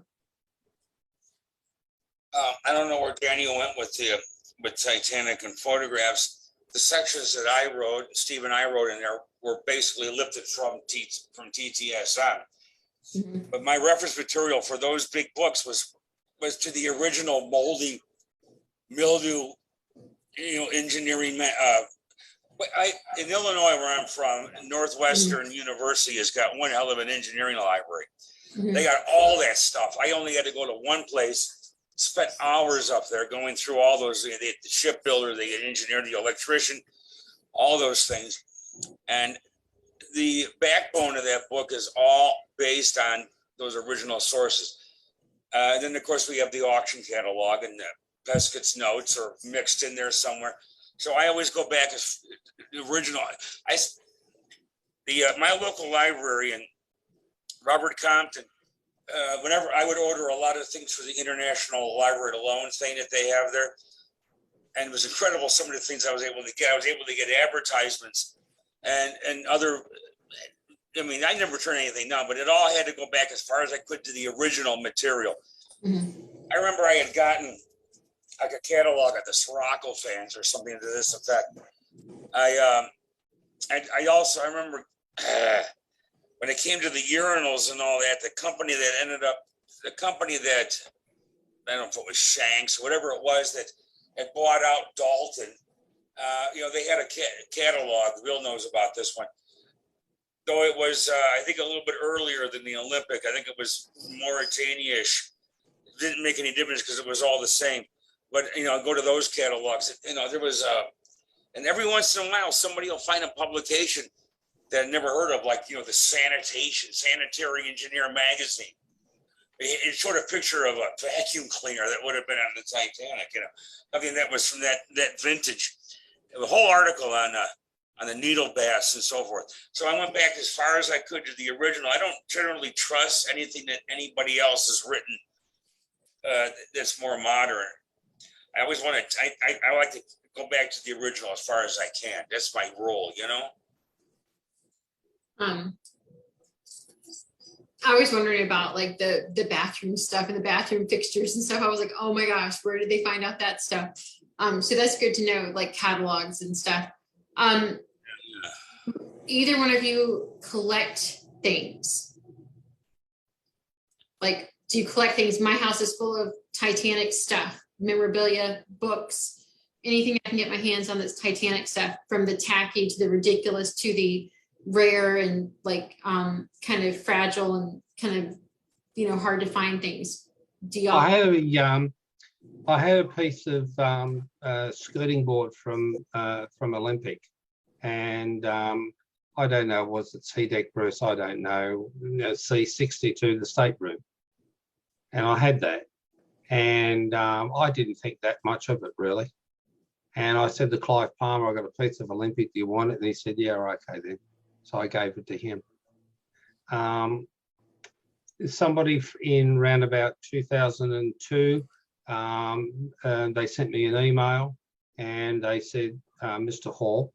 I don't know where Daniel went with Titanic and photographs. The sections that I wrote, Steve and I wrote in there, were basically lifted from TTSM. Mm-hmm. But my reference material for those big books was to the original moldy, mildew, engineering. In Illinois, where I'm from, Northwestern University has got one hell of an engineering library. Mm-hmm. They got all that stuff. I only had to go to one place, spent hours up there going through all those, the shipbuilder, the engineer, the electrician, all those things. And the backbone of that book is all based on those original sources. Then, of course, we have the auction catalog, and Peskett's notes are mixed in there somewhere. So I always go back as the original. My local librarian, Robert Compton, whenever I would order a lot of things for the International Library to Loan thing that they have there, and it was incredible some of the things I was able to get. I was able to get advertisements and other. I mean, I never turned anything down, but it all had to go back as far as I could to the original material. Mm-hmm. I remember I had gotten like a catalog of the Sirocco fans or something to this effect. I remember when it came to the urinals and all that, the company that I don't know if it was Shanks, whatever it was that had bought out Dalton. They had a catalog. Bill knows about this one. Though it was, I think, a little bit earlier than the Olympic. I think it was Mauritania-ish. It didn't make any difference because it was all the same. But, go to those catalogs. There was, and every once in a while, somebody will find a publication that I'd never heard of, like, the Sanitary Engineer magazine. It showed a picture of a vacuum cleaner that would have been on the Titanic, something that was from that vintage. The whole article on the needle baths and so forth. So I went back as far as I could to the original. I don't generally trust anything that anybody else has written that's more modern. I always want to, I like to go back to the original as far as I can. That's my role, I was wondering about like the bathroom stuff and the bathroom fixtures and stuff. I was like, oh my gosh, where did they find out that stuff? So that's good to know, like catalogs and stuff. Either one of you collect things? Like, do you collect things? My house is full of Titanic stuff, memorabilia, books, anything I can get my hands on that's Titanic stuff, from the tacky to the ridiculous to the rare and like kind of fragile and kind of hard to find things. Do y'all? I had a piece of skirting board from Olympic, and I don't know, was it C deck, Bruce? I don't know. C62, the stateroom, and I had that, and I didn't think that much of it really. And I said to Clive Palmer, I got a piece of Olympic. Do you want it? And he said, yeah, okay then. So I gave it to him. Somebody in round about 2002, they sent me an email and they said, Mr. Hall.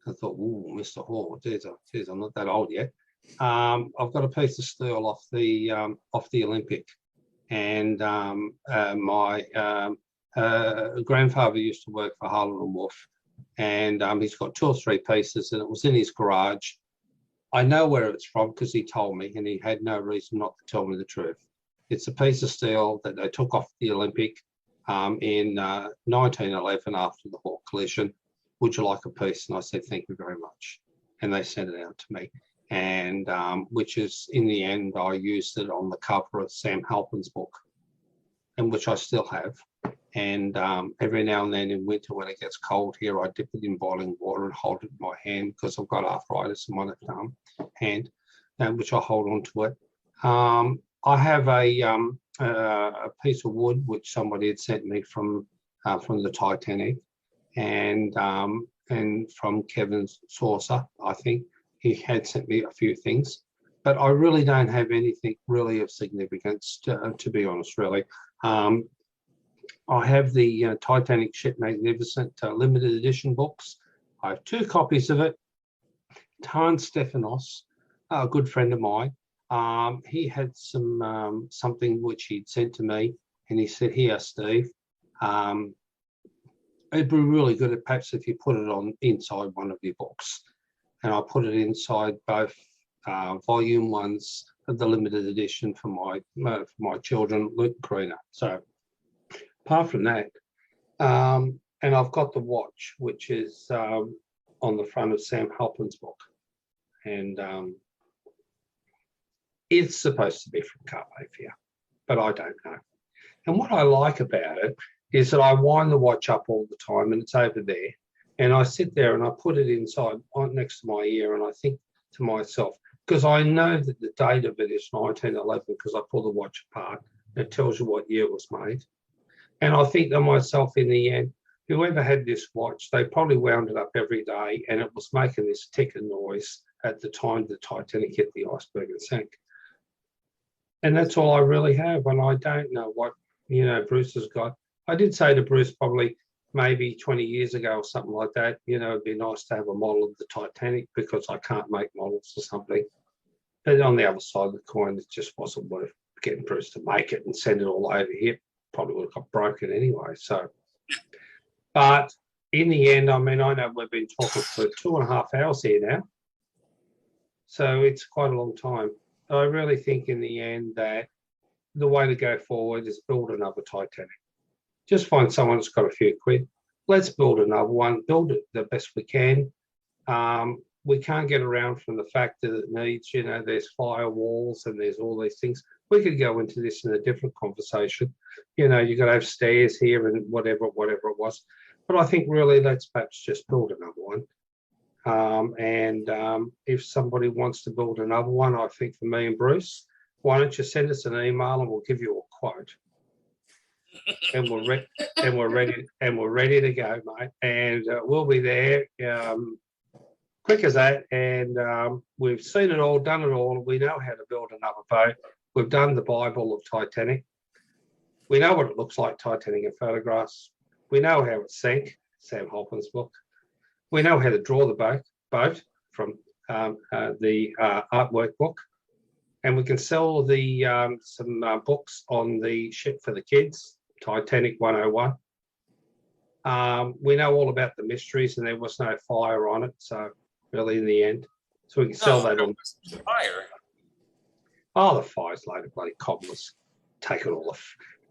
I thought, ooh, Mr. Hall, geez, I'm not that old yet. I've got a piece of steel off the Olympic, and my grandfather used to work for Harland and Wolff, and he's got 2 or 3 pieces, and it was in his garage. I know where it's from because he told me, and he had no reason not to tell me the truth. It's a piece of steel that they took off the Olympic in 1911 after the Hawke collision. Would you like a piece? And I said, thank you very much. And they sent it out to me. And which is, in the end, I used it on the cover of Sam Halpin's book, and which I still have. And every now and then in winter, when it gets cold here, I dip it in boiling water and hold it in my hand because I've got arthritis in my left hand, which I hold on to it. I have a piece of wood which somebody had sent me from the Titanic, and from Kevin's saucer. I think he had sent me a few things. but I really don't have anything really of significance, to be honest, really. I have the Titanic Ship Magnificent limited edition books. I have 2 copies of it. Tan Stefanos, a good friend of mine, he had something which he'd sent to me, and he said, "Here, Steve, it'd be really good if perhaps if you put it on inside one of your books." And I put it inside both volume ones of the limited edition for my children, Luke and Karina. So apart from that, and I've got the watch, which is on the front of Sam Halpin's book, and it's supposed to be from Carpathia, but I don't know. And what I like about it is that I wind the watch up all the time, and it's over there, and I sit there and I put it inside next to my ear, and I think to myself, because I know that the date of it is 1911, because I pull the watch apart, and it tells you what year it was made. And I think to myself, in the end, whoever had this watch, they probably wound it up every day, and it was making this ticking noise at the time the Titanic hit the iceberg and sank. And that's all I really have. And I don't know what, Bruce has got. I did say to Bruce probably maybe 20 years ago or something like that, it'd be nice to have a model of the Titanic, because I can't make models or something. But on the other side of the coin, it just wasn't worth getting Bruce to make it and send it all over here. Probably would have got broken anyway. So, but in the end, I mean, I know we've been talking for 2.5 hours here now, so it's quite a long time. I really think in the end that the way to go forward is build another Titanic. Just find someone that's got a few quid. Let's build another one, build it the best we can. We can't get around from the fact that it needs, there's firewalls and there's all these things. We could go into this in a different conversation. You've got to have stairs here and whatever it was. But I think really let's perhaps just build another one. If somebody wants to build another one, I think for me and Bruce, why don't you send us an email and we'll give you a quote. And we're ready to go, mate. And we'll be there quick as that. And we've seen it all, done it all. We know how to build another boat. We've done the Bible of Titanic. We know what it looks like, Titanic in photographs. We know how it sank, Sam Halpin's book. We know how to draw the boat from the artwork book. And we can sell the some books on the ship for the kids, Titanic 101. We know all about the mysteries, and there was no fire on it. So really, in the end, so we can sell that on fire. Oh, the fire's load of bloody cobblers taking all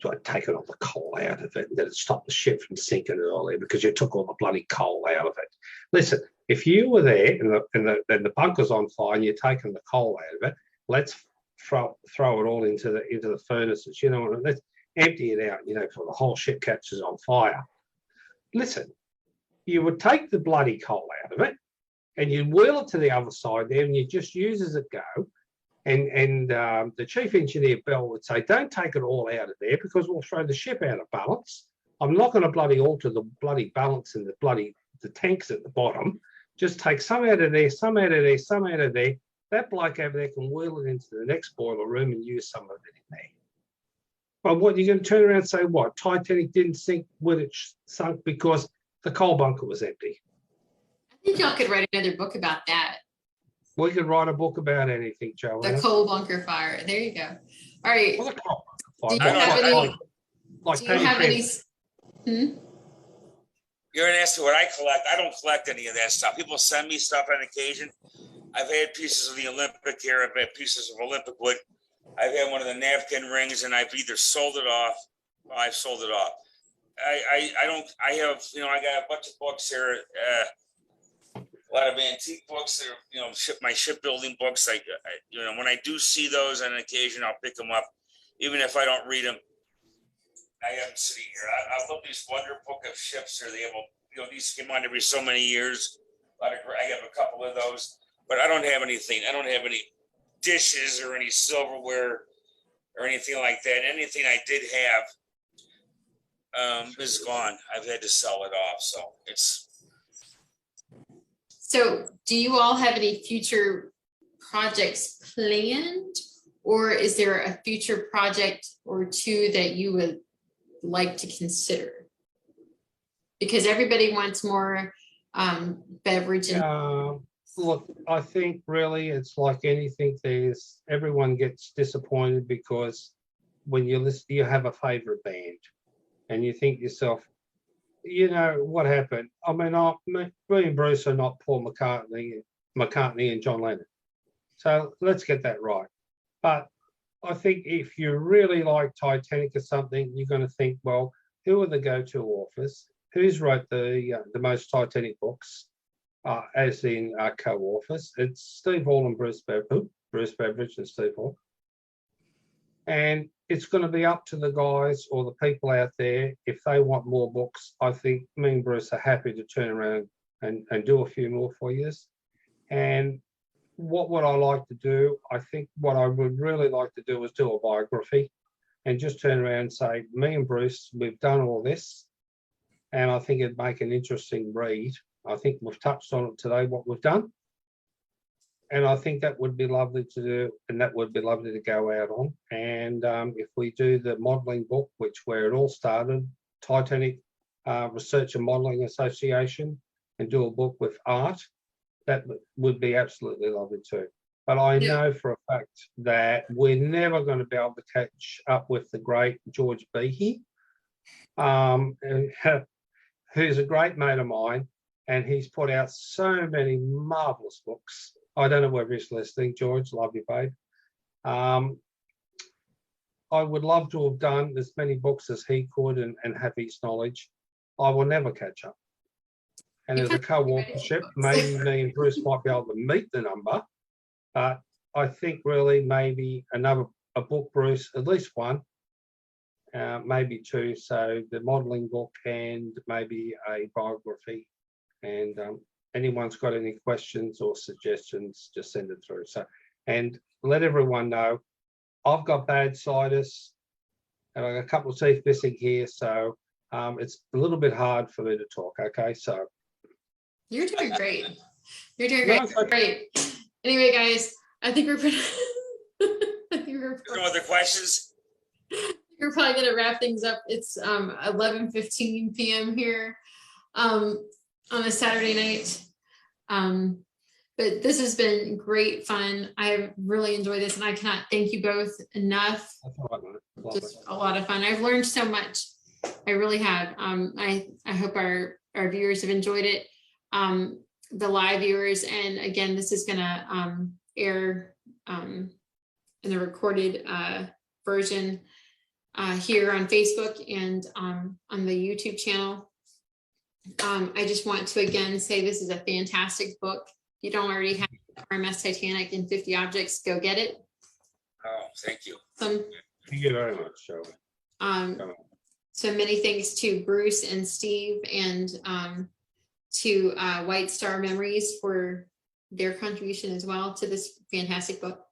the coal out of it, and then it stopped the ship from sinking earlier because you took all the bloody coal out of it. Listen, if you were there and the bunker's on fire and you're taking the coal out of it, let's throw it all into the furnaces. Let's empty it out. For the whole ship catches on fire. Listen, you would take the bloody coal out of it, and you'd wheel it to the other side there, and you just use as it go. And the chief engineer, Bell, would say, don't take it all out of there because we'll throw the ship out of balance. I'm not going to bloody alter the bloody balance in the tanks at the bottom. Just take some out of there, some out of there, some out of there. That bloke over there can wheel it into the next boiler room and use some of it in there. But what, you're going to turn around and say, what, Titanic didn't sink when it sunk because the coal bunker was empty? I think y'all could write another book about that. We could write a book about anything, Joe. The coal bunker fire. There you go. All right. Well, Do you have any? You're going to ask me what I collect. I don't collect any of that stuff. People send me stuff on occasion. I've had pieces of the Olympic here. I've had pieces of Olympic wood. I've had one of the napkin rings, and I've either sold it off. Well, I've sold it off. I have, I got a bunch of books here. A lot of antique books that are, my shipbuilding books. When I do see those on occasion, I'll pick them up, even if I don't read them. I have them sitting here. I love these Wonder Book of ships. They have, these came on every so many years. I have a couple of those, but I don't have anything. I don't have any dishes or any silverware or anything like that. Anything I did have is gone. I've had to sell it off. So it's. So do you all have any future projects planned, or is there a future project or two that you would like to consider? Because everybody wants more beverage. Look, I think really it's like anything. Everyone gets disappointed because when you listen, you have a favorite band, and you think to yourself, you know what happened. I mean, me and Bruce are not Paul McCartney and John Lennon. So let's get that right. But I think if you really like Titanic or something, you're going to think, well, who are the go-to authors? Who's wrote the most Titanic books, as in co-authors? It's Steve Hall and Bruce Beveridge and Steve Hall. And it's going to be up to the guys or the people out there. If they want more books, I think me and Bruce are happy to turn around and do a few more for you. And what would I like to do? I think what I would really like to do is do a biography and just turn around and say, me and Bruce, we've done all this. And I think it'd make an interesting read. I think we've touched on it today, what we've done. And I think that would be lovely to do, and that would be lovely to go out on. And if we do the modelling book, where it all started, Titanic Research and Modelling Association, and do a book with art, that would be absolutely lovely too. But I know for a fact that we're never going to be able to catch up with the great George Behe, who's a great mate of mine, and he's put out so many marvellous books. I don't know whether he's listening, George, love you, babe. I would love to have done as many books as he could and have his knowledge. I will never catch up. And as a co-authorship, maybe me and Bruce might be able to meet the number, but I think really maybe a book, Bruce, at least one, maybe two. So the modelling book and maybe a biography. And anyone's got any questions or suggestions, just send it through. So, and let everyone know, I've got bad sinus and I've got a couple of teeth missing here. So it's a little bit hard for me to talk. Okay, so. You're doing great. You're doing great. No, great. Anyway, guys, I think we're pretty. No other questions? We're probably going to wrap things up. It's 11:15 p.m. here on a Saturday night. But this has been great fun. I really enjoyed this, and I cannot thank you both enough. Just a lot of fun. I've learned so much. I really have. I hope our viewers have enjoyed it. The live viewers, and again, this is going to air in the recorded version here on Facebook and on the YouTube channel. I just want to again say this is a fantastic book. If you don't already have RMS Titanic and 50 Objects, go get it. Oh, thank you. Thank you very much, Shirley. So many thanks to Bruce and Steve and to White Star Memories for their contribution as well to this fantastic book.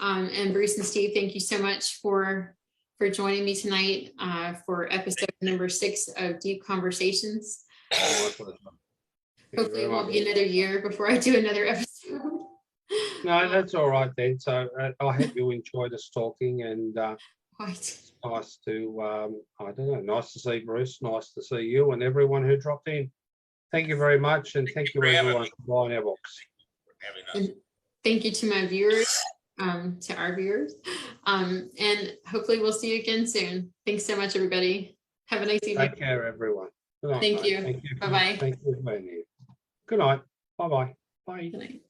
And Bruce and Steve, thank you so much for joining me tonight for episode number 6 of Deep Conversations. Hopefully it won't be another year before I do another episode. No, that's all right then. So I hope you enjoyed us talking, and it's nice to, I don't know, nice to see Bruce, nice to see you and everyone who dropped in. Thank you very much, and thank you everyone for buying our books. And thank you to my viewers, to our viewers, and hopefully we'll see you again soon. Thanks so much, everybody. Have a nice evening. Take care, everyone. Good night. Thank you. Bye-bye. Thank you for being here. Good night. Bye-bye. Bye. Good night.